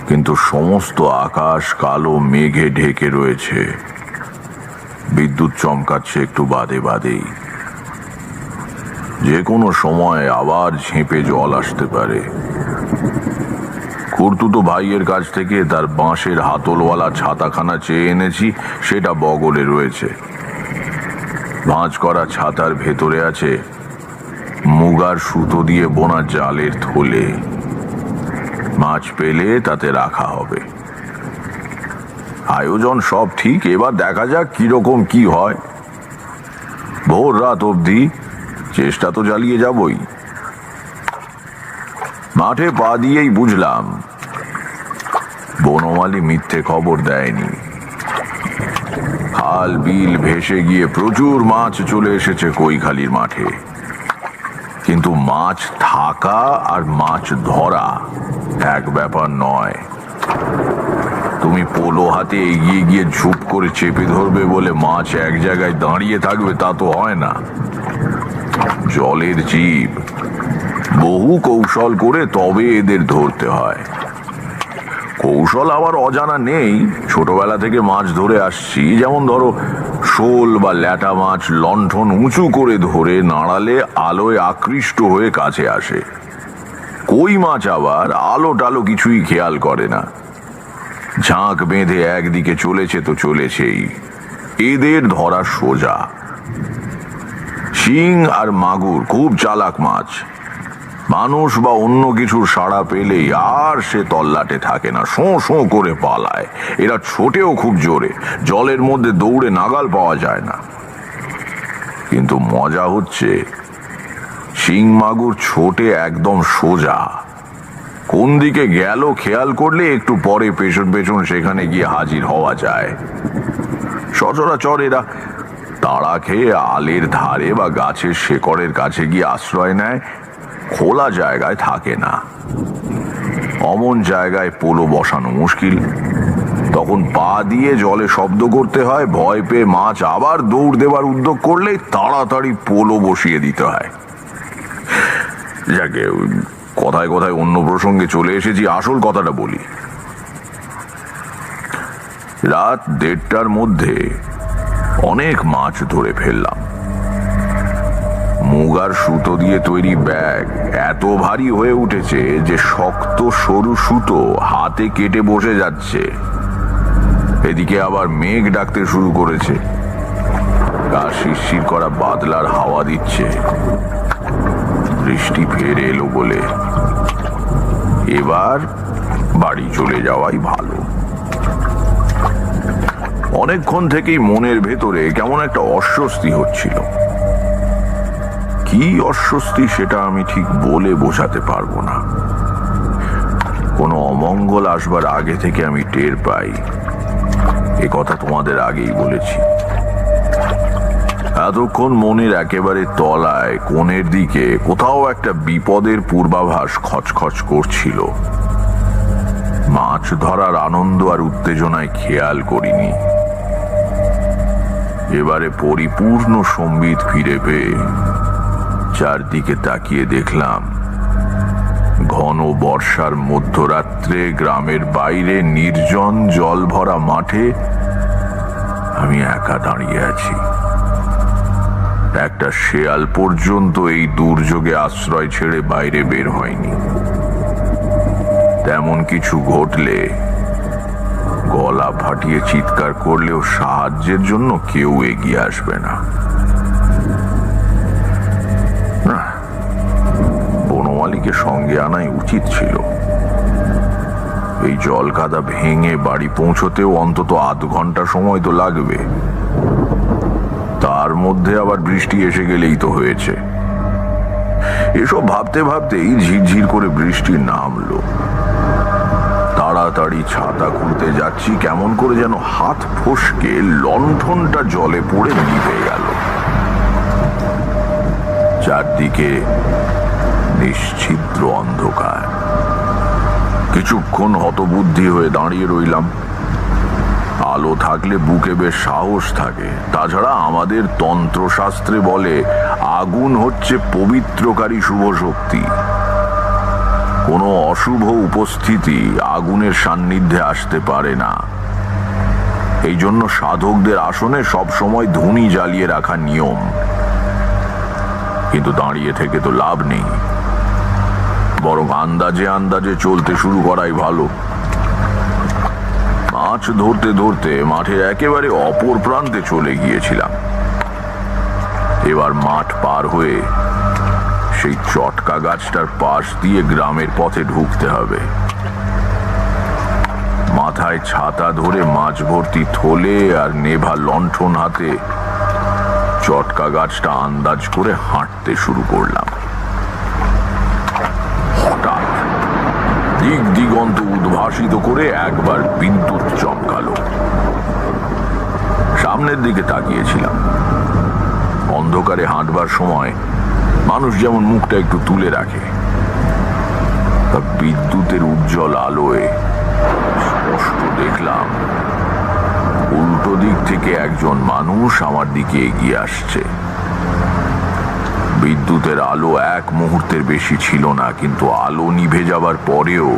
কিন্তু সমস্ত আকাশ কালো মেঘে ঢেকে রয়েছে। বিদ্যুৎ চমকাচ্ছে একটু বাদে বাদেই। যে কোনো সময় আবার ঝেঁপে জল আসতে পারে। খুড়তুতো ভাইয়ের কাছ থেকে তার বাঁশের হাতলওয়ালা ছাতাখানা চেয়ে এনেছি, সেটা বগলে রয়েছে। ভাঁজ করা ছাতার ভেতরে আছে মুগার সুতো দিয়ে বোনা জালের থলে। মাছ পেলে তাতে রাখা হবে। আয়োজন সব ঠিক, এবার দেখা যাক কিরকম কি হয়। ভোর রাত অবধি চেষ্টা তো চালিয়ে যাবই। মাঠে পা দিয়েই বুঝলাম বনমালী মিথ্যে খবর দেয়নি। খাল বিল ভেসে গিয়ে প্রচুর মাছ চলে এসেছে কৈখালির মাঠে। কিন্তু মাছ থাকা আর মাছ ধরা এক ব্যাপার নয়। তুমি পোলো হাতে এগিয়ে গিয়ে ঝুপ করে চেপে ধরবে বলে মাছ এক জায়গায় দাঁড়িয়ে থাকবে তা তো হয় না। জলের জীব, বহু কৌশল করে তবে এদের ধরতে হয়। কৌশল আমার অজানা নেই, ছোটবেলা থেকে মাছ ধরে আসছি। যেমন ধরো, শোল বা ল্যাটা মাছ লণ্ঠন উঁচু করে ধরে নাড়ালে আলোয় আকৃষ্ট হয়ে কাছে আসে। কই মাছ আবার আলো টালো কিছুই খেয়াল করে না, ঝাঁক বেঁধে একদিকে চলেছে তো চলেছেই, এদের ধরা সোজা। শিং আর মাগুর খুব চালাক মাছ, মানুষ বা অন্য কিছুর সাড়া পেলেই আর সে তল্লাটে থাকে না, শোঁ শোঁ করে পালায়। এরা ছোটেও খুব জোরে, জলের মধ্যে দৌড়ে নাগাল পাওয়া যায় না। কিন্তু মজা হচ্ছে, শিং মাগুর ছোটে একদম সোজা, কোন দিকে গেল খেয়াল করলে একটু পরে পেছন পেছন সেখানে গিয়ে হাজির হওয়া যায়। সচরাচর এরা তাড়া খেয়ে আলের ধারে বা গাছের শেকড়ের কাছে গিয়ে আশ্রয় নেয়, খোলা জায়গায় থাকে না। অমন জায়গায় পোলো বসানো মুশকিল, তখন পা দিয়ে জলে শব্দ করতে হয়, ভয় পেয়ে মাছ আবার দৌড় দেবার উদ্যোগ করলে তাড়াতাড়ি পোলো বসিয়ে দিতে হয়। যাকে কথায় কথায় অন্য প্রসঙ্গে চলে এসেছি, আসল কথাটা বলি। রাত 1:30টার মধ্যে অনেক মাছ ধরে ফেললাম। মুগার সুতো দিয়ে তৈরি ব্যাগ এত ভারী হয়ে উঠেছে যে শক্ত সরু সুতো হাতে কেটে বসে যাচ্ছে। এদিকে আবার মেঘ ডাকতে শুরু করেছে, গা শিরশির করা বাদলার হাওয়া দিচ্ছে। বৃষ্টি ফের এলো বলে এবার বাড়ি চলে যাওয়াই ভালো। অনেকক্ষণ থেকেই মনের ভেতরে কেমন একটা অস্বস্তি হচ্ছিল। কি অস্বস্তি সেটা আমি ঠিক বলে বোঝাতে পারবো না। কোনো অমঙ্গল আসবার আগে থেকে আমি টের পাই, এ কথা তোমাদের আগেই বলেছি। এতক্ষণ মনের একেবারে তলায় কোণের দিকে কোথাও একটা বিপদের পূর্বাভাস খচখচ করছিল। মাছ ধরার আনন্দ আর উত্তেজনায় খেয়াল করিনি। এবারে পরিপূর্ণ সম্বিত ফিরে পেয়ে চারদিকে তাকিয়ে দেখলাম, ঘন বর্ষার মধ্যরাত্রে গ্রামের বাইরে নির্জন জল ভরা মাঠে আমি একা দাঁড়িয়ে আছি। একটা শেয়াল পর্যন্ত এই দুর্যোগে আশ্রয় ছেড়ে বাইরে বের হয়নি। তেমন কিছু ঘটলে গলা ফাটিয়ে চিৎকার করলেও সাহায্যের জন্য কেউ এগিয়ে আসবে না। বনমালীকে সঙ্গে আনাই উচিত ছিল। এই জল কাদা ভেঙে বাড়ি পৌঁছতেও অন্তত আধ ঘন্টা সময় তো লাগবে। তার মধ্যে আবার বৃষ্টি এসে গেলেই তো হয়েছে। এসব ভাবতে ভাবতেই ঝিরঝির করে বৃষ্টি নামলো। তাড়াতাড়ি ছাতা খুলতে যাচ্ছি, কেমন করে যেন হাত ফসকে লণ্ঠনটা জলে পড়ে নিভে গেল। চারদিকে নিশ্ছিদ্র অন্ধকার। কিছুক্ষণ হতবুদ্ধি হয়ে দাঁড়িয়ে রইলাম। আলো থাকলে বুকে বেশ সাহস থাকে। তাছাড়া আমাদের তন্ত্রশাস্ত্রে বলে, আগুন হচ্ছে পবিত্রকারী শুভ শক্তি। কোনো অশুভ উপস্থিতি আগুনের সান্নিধ্যে আসতে পারে না। এই জন্য সাধকদের আসনে সব সময় ধুনি জ্বালিয়ে রাখা নিয়ম। কিন্তু দাঁড়িয়ে থেকে তো লাভ নেই, বরং আন্দাজে আন্দাজে চলতে শুরু করাই ভালো। মাছ ধরতে ধরতে মাঠের একেবারে অপর প্রান্তে চলে গিয়েছিলাম। এবার মাঠ পার হয়ে সেই চটকা গাছটার পাশ দিয়ে গ্রামের পথে ঢুকতে হবে। মাথায় ছাতা ধরে মাছ ভর্তি থলে আর নেভা লণ্ঠন হাতে চটকা গাছটা আন্দাজ করে হাঁটতে শুরু করলাম। হঠাৎ দিক দিগন্ত উদ্ভাসিত করে একবার বিদ্যুৎ চমকালো। সামনের দিকে তাকিয়েছিলাম। অন্ধকারে হাঁটবার সময় মানুষ যেমন মুখটা একটু তুলে রাখে, তা বিদ্যুতের উজ্জ্বল আলোয় স্পষ্ট দেখলাম উল্টো দিক থেকে একজন মানুষ আমার দিকে এগিয়ে আসছে। বিদ্যুতের আলো এক মুহূর্তের বেশি ছিল না, কিন্তু আলো নিভে যাবার পরেও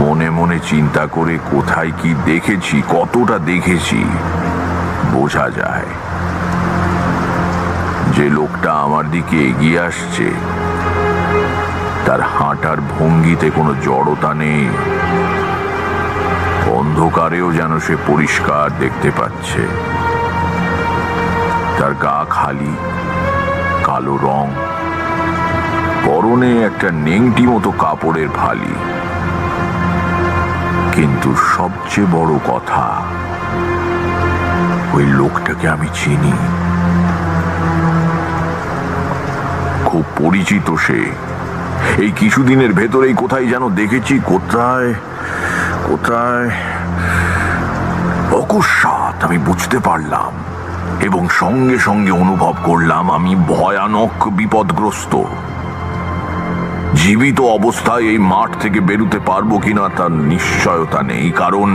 মনে মনে চিন্তা করে কোথায় কি দেখেছি, কতটা দেখেছি বোঝা যায়। যে লোকটা আমার দিকে এগিয়ে আসছে তার হাঁটার ভঙ্গিতে কোনো জড়তা নেই, অন্ধকারেও যেন সে পরিষ্কার দেখতে পাচ্ছে। তার গা খালি, কালো রং, পরনে একটা নেংটি মতো কাপড়ের ফালি। কিন্তু সবচেয়ে বড় কথা, ওই লোকটাকে আমি চিনি, খুব পরিচিত সে। এই কিছুদিনের ভেতরেই কোথায় যেন দেখেছি, কোথায় কোথায় অকস্মাৎ আমি বুঝতে পারলাম এবং সঙ্গে সঙ্গে অনুভব করলাম আমি ভয়ানক বিপদগ্রস্ত। জীবিত অবস্থায় এই মাঠ থেকে বেরোতে পারবো কিনা তার নিশ্চয়তা নেই, কারণ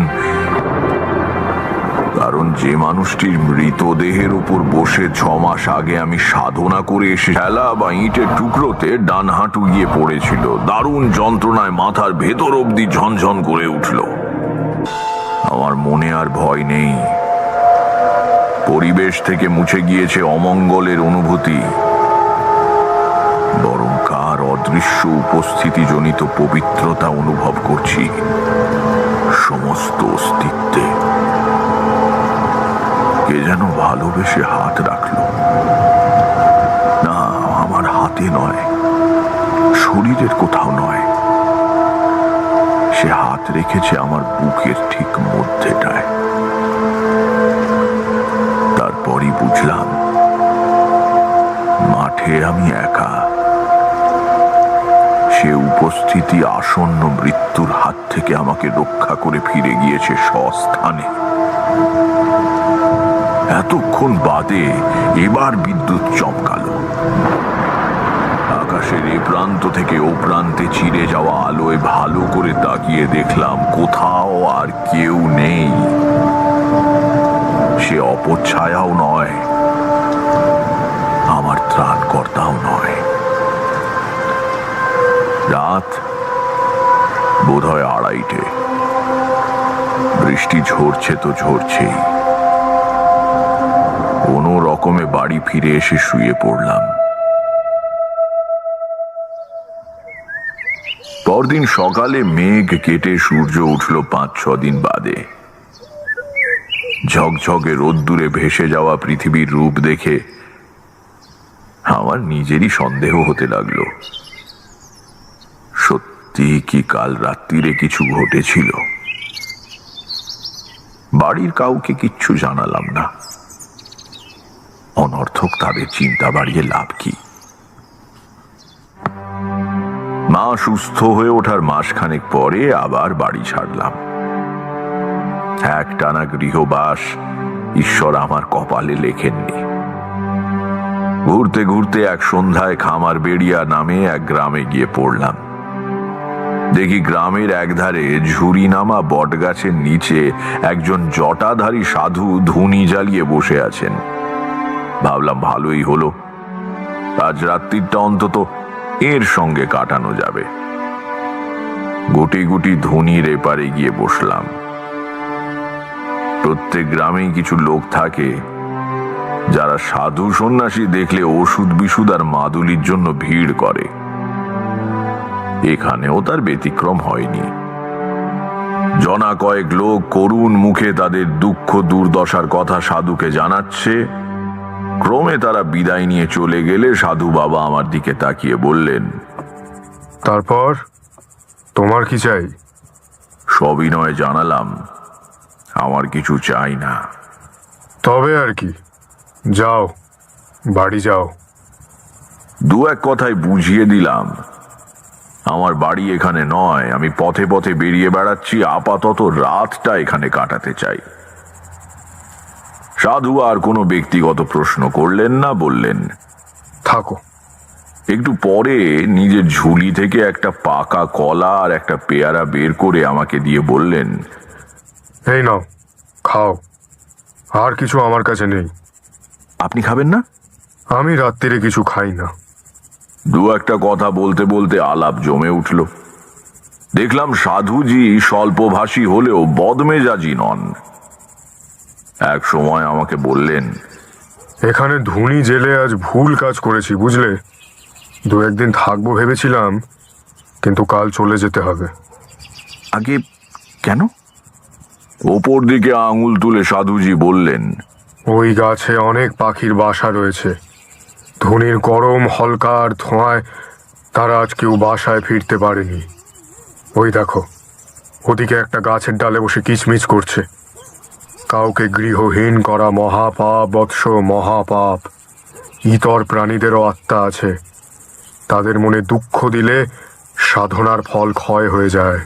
যে মানুষটির মৃতদেহের উপর বসে 6 মাস আগে আমি সাধনা করে এসে ঠেলা বা ইটের টুকরোতে ডান হাঁটু গিয়ে পড়েছিল। দারুণ যন্ত্রণায় মাথার ভেতর অবধি ঝনঝন করে উঠল। আমার মনে আর ভয় নেই, পরিবেশ থেকে মুছে গিয়েছে অমঙ্গলের অনুভূতি, বরং কার অদৃশ্য উপস্থিতিজনিত পবিত্রতা অনুভব করছি সমস্ত অস্তিত্বে। কে যেন ভালোবেসে হাত রাখল, না আমার হাতে নয়, শরীরের কোথাও নয়, সে হাত রেখেছে আমার বুকের ঠিক মধ্যেটায়। তারপরই বুঝলাম মাঠে আমি একা, সে উপস্থিতি আসন্ন মৃত্যুর হাত থেকে আমাকে রক্ষা করে ফিরে গিয়েছে স্বস্থানে। এতক্ষণ বাদে এবার বিদ্যুৎ চমকালো। আকাশের এ প্রান্ত থেকে ও প্রান্তে চিরে যাওয়া আলোয় ভালো করে তাকিয়ে দেখলাম কোথাও আর কেউ নেই। সে অপচ্ছায়াও নয়, আমার ত্রাণকর্তাও নয়। রাত বোধহয় 2:30। বৃষ্টি ঝরছে তো ঝরছেই। কোনো রকমে বাড়ি ফিরে এসে শুয়ে পড়লাম। পরদিন সকালে মেঘ কেটে সূর্য উঠল 5-6 দিন বাদে। ঝকঝকে রোদ্দুরে ভেসে যাওয়া পৃথিবীর রূপ দেখে আমার নিজেরই সন্দেহ হতে লাগলো, সত্যি কি কাল রাত্রিরে কিছু ঘটেছিল? বাড়ির কাউকে কিচ্ছু জানালাম না, অনর্থক তাদের চিন্তা বাড়িয়ে লাভ কি। মা সুস্থ হয়ে ওঠার মাসখানেক পরে আবার বাড়ি ছাড়লাম। একটানা গৃহবাস ঈশ্বর আমার কপালে লেখেননি। ঘুরতে ঘুরতে এক সন্ধ্যায় খামার বেড়িয়া নামে এক গ্রামে গিয়ে পড়লাম। দেখি গ্রামের একধারে ঝুরি নামা বট গাছের নিচে একজন জটাধারী সাধু ধুনি জ্বালিয়ে বসে আছেন। ভাবলাম ভালোই হলো, আজ রাত্রিটা অন্তত এর সঙ্গে কাটানো যাবে। গুটি গুটি ধুনির এপারে গিয়ে বসলাম। প্রত্যেক গ্রামেই কিছু লোক থাকে যারা সাধু সন্ন্যাসী দেখলে ওষুধ বিশুদ আর মাদুলির জন্য ভিড় করে। এখানেও তার ব্যতিক্রম হয়নি। জনা কয়েক লোক করুণ মুখে তাদের দুঃখ দুর্দশার কথা সাধুকে জানাচ্ছে। ক্রমে তারা বিদায় নিয়ে চলে গেলে সাধু বাবা আমার দিকে তাকিয়ে বললেন, তারপর তোমার কি চাই? সবিনয়ে জানালাম, আমার কিছু চাই না। তবে আর কি, যাও বাড়ি যাও। দু এক কথায় বুঝিয়ে দিলাম আমার বাড়ি এখানে নয়, আমি পথে পথে বেরিয়ে বেড়াচ্ছি, আপাতত রাতটা এখানে কাটাতে চাই। সাধু আর কোনো ব্যক্তিগত প্রশ্ন করলেন না, বললেন, থাকো। একটু পরে নিজের ঝুলি থেকে একটা পাকা কলা আর একটা পেয়ারা বের করে আমাকে দিয়ে বললেন, এই নাও খাও, আর কিছু আমার কাছে নেই। আপনি খাবেন না? আমি রাত্রিরে কিছু খাই না। দু একটা কথা বলতে বলতে আলাপ জমে উঠল। দেখলাম সাধুজি স্বল্পভাষী হলেও বদমেজাজি নন। এক সময় আমাকে বললেন, এখানে ধুনি জেলে আজ ভুল কাজ করেছি, বুঝলে? দু একদিন থাকবো ভেবেছিলাম, কিন্তু কাল চলে যেতে হবে। আগে কেন? ওপর দিকে আঙুল তুলে সাধুজি বললেন, ওই গাছে অনেক পাখির বাসা রয়েছে। ধুনির গরম হলকার ধোঁয়ায় তারা আজ কেউ বাসায় ফিরতে পারেনি। ওই দেখো, ওদিকে একটা গাছের ডালে বসে কিচমিচ করছে। কাউকে গৃহহীন করা মহাপাপ বৎস, মহাপাপ। ইতর প্রাণীদেরও আত্মা আছে, তাদের মনে দুঃখ দিলে সাধনার ফল ক্ষয় হয়ে যায়।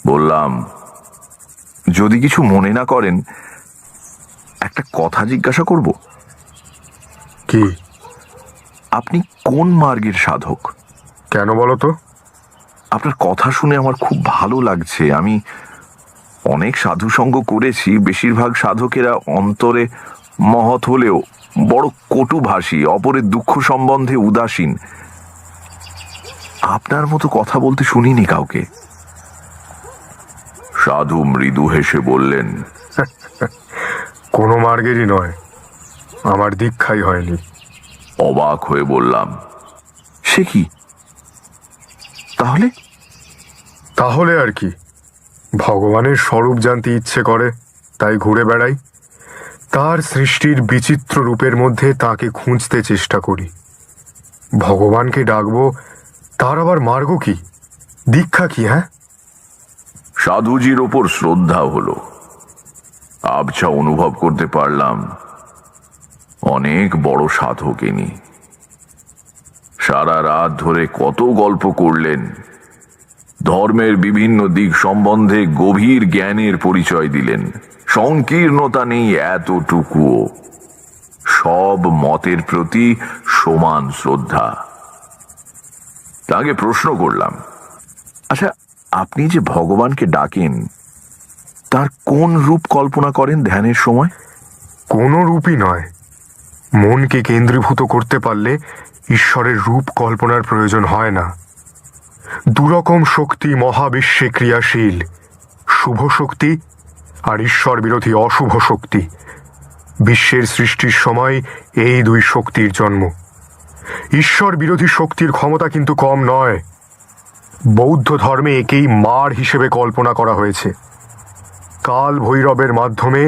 বললাম, যদি কিছু মনে না করেন একটা কথা জিজ্ঞাসা করব। কি? আপনি কোন মার্গের সাধক? কেন বলো তো? আপনার কথা শুনে আমার খুব ভালো লাগছে। আমি অনেক সাধু সঙ্গ করেছি, বেশিরভাগ সাধকেরা অন্তরে মহৎ হলেও বড় কটুভাষী, অপরের দুঃখ সম্বন্ধে উদাসীন। আপনার মতো কথা বলতে শুনিনি কাউকে। সাধু মৃদু হেসে বললেন, কোনো মার্গেরই নয়, আমার দীক্ষাই হয়নি। অবাক হয়ে বললাম, সে কি? তাহলে? তাহলে আর কি, ভগবানের স্বরূপ জানতে ইচ্ছে করে তাই ঘুরে বেড়াই। তার সৃষ্টির বিচিত্র রূপের মধ্যে তাকে খুঁজতে চেষ্টা করি। ভগবানকে ডাকবো, তার আবার মার্গ কি, দীক্ষা কি? হ্যাঁ, সাধুজির ওপর শ্রদ্ধা হলো। আবছা অনুভব করতে পারলাম অনেক বড় সাধক ইনি। সারা রাত ধরে কত গল্প করলেন, ধর্মের বিভিন্ন দিক সম্বন্ধে গভীর জ্ঞানের পরিচয় দিলেন। সংকীর্ণতা নেই এতটুকুও, সব মতের প্রতি সমান শ্রদ্ধা। তাকে প্রশ্ন করলাম, আচ্ছা, আপনি যে ভগবানকে ডাকেন তার কোন রূপ কল্পনা করেন ধ্যানের সময়? কোনো রূপই নয়। মনকে কেন্দ্রীভূত করতে পারলে ঈশ্বরের রূপ কল্পনার প্রয়োজন হয় না। দুরকম শক্তি মহাবিশ্বে ক্রিয়াশীল, শুভ শক্তি আর ঈশ্বর বিরোধী অশুভ শক্তি। বিশ্বের সৃষ্টির সময় এই দুই শক্তির জন্ম। ঈশ্বর বিরোধী শক্তির ক্ষমতা কিন্তু কম নয়। বৌদ্ধ ধর্মে একেই মার হিসেবে কল্পনা করা হয়েছে। কাল ভৈরবের মাধ্যমে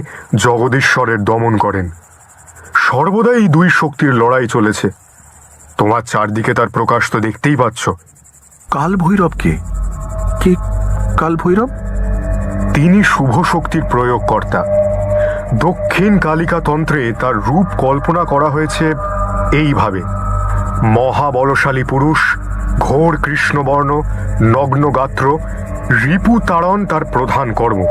জগদীশ্বরের দমন করেন। সর্বদা এই দুই শক্তির লড়াই চলেছে। তোমার চারদিকে তার প্রকাশ তো দেখতেই পাচ্ছ। কাল ভৈরবকে? কে কাল ভৈরব? তিনি শুভ শক্তির প্রয়োগকর্তা। দক্ষিণ কালিকা তন্ত্রে তার রূপ কল্পনা করা হয়েছে এইভাবে: মহাবলশালী পুরুষ, ঘোর কৃষ্ণবর্ণ, নগ্ন গাত্র, রিপু তাড়ন তার প্রধান কর্ম।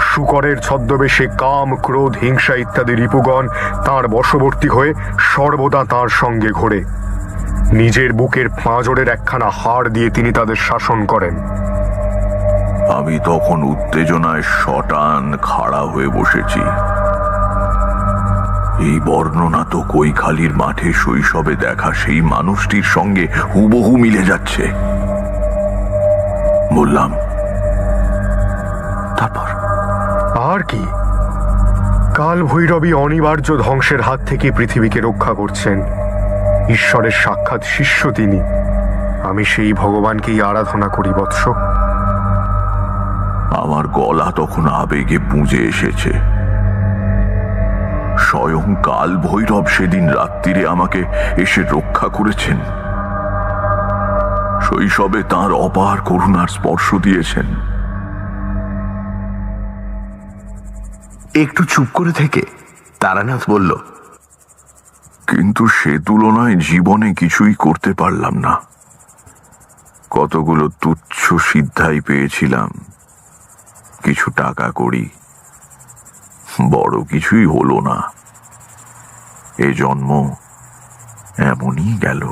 শুকরের ছদ্মবেশে কাম, ক্রোধ, হিংসা ইত্যাদি রিপুগণ তাঁর বশবর্তী হয়ে সর্বদা তাঁর সঙ্গে ঘোরে। নিজের বুকের পাঁজরের একখানা হাড় দিয়ে তিনি তাদের শাসন করেন। আমি তখন উত্তেজনায় শটান খাড়া হয়ে বসেছি। এই বর্ণনা তো কৈখালির মাঠে শৈশবে দেখা সেই মানুষটির সঙ্গে হুবহু মিলে যাচ্ছে। বললাম, তারপর? আর কি, কাল ভৈরবী অনিবার্য ধ্বংসের হাত থেকে পৃথিবীকে রক্ষা করছেন। ঈশ্বরের সাক্ষাৎ শিষ্য তিনি। আমি সেই ভগবানকেই আরাধনা করি বৎস। আমার গলা তখন আবেগে পুঁজে এসেছে। স্বয়ং কাল ভৈরব সেদিন রাত্রিরে আমাকে এসে রক্ষা করেছেন। শৈশবে তাঁর অপার করুণার স্পর্শ দিয়েছেন। একটু চুপ করে থেকে তারানাথ বলল, কিন্তু সে তুলনায় জীবনে কিছুই করতে পারলাম না। কতগুলো তুচ্ছ সিদ্ধাই পেয়েছিলাম, কিছু টাকা করি, বড় কিছুই হলো না। এ জন্ম এমনই গেল।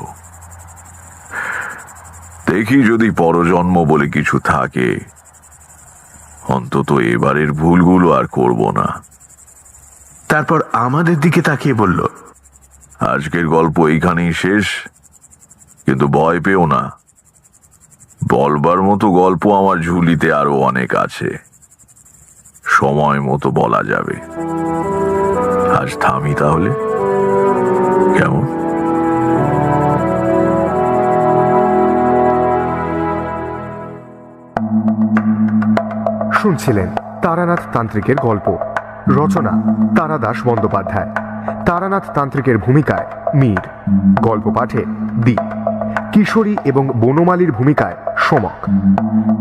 দেখি যদি পরজন্ম বলে কিছু থাকে, অন্তত এবারের ভুলগুলো আর করব না। তারপর আমাদের দিকে তাকিয়ে বলল, আজকের গল্প এইখানেই শেষ, কিন্তু ভয় পেও না, বলবার মতো গল্প আমার ঝুলিতে আরো অনেক আছে, সময় মতো বলা যাবে। আজ থামি তাহলে, কেমন? শুনছিলেন তারানাথ তান্ত্রিকের গল্প। রচনা তারাদাস বন্দ্যোপাধ্যায়। তারানাথ তান্ত্রিকের ভূমিকায় মীর, গল্প পাঠে দীপ, কিশোরী এবং বনমালীর ভূমিকায় সমক,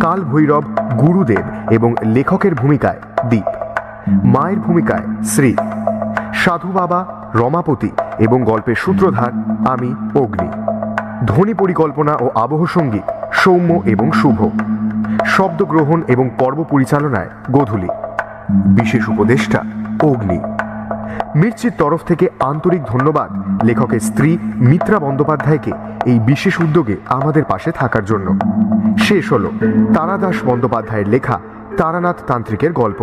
কাল ভৈরব, গুরুদেব এবং লেখকের ভূমিকায় দীপ, মায়ের ভূমিকায় শ্রী, সাধু বাবা, রমাপতি এবং গল্পের সূত্রধার আমি অগ্নি। ধ্বনি পরিকল্পনা ও আবহ সঙ্গীত সৌম্য এবং শুভ। শব্দগ্রহণ এবং পর্ব পরিচালনায় গোধূলি। বিশেষ উপদেষ্টা অগ্নি। মির্চির তরফ থেকে আন্তরিক ধন্যবাদ লেখকের স্ত্রী মিত্রা বন্দ্যোপাধ্যায়কে এই বিশেষ উদ্যোগে আমাদের পাশে থাকার জন্য। শেষ হলো তারাদাস বন্দ্যোপাধ্যায়ের লেখা তারানাথ তান্ত্রিকের গল্প।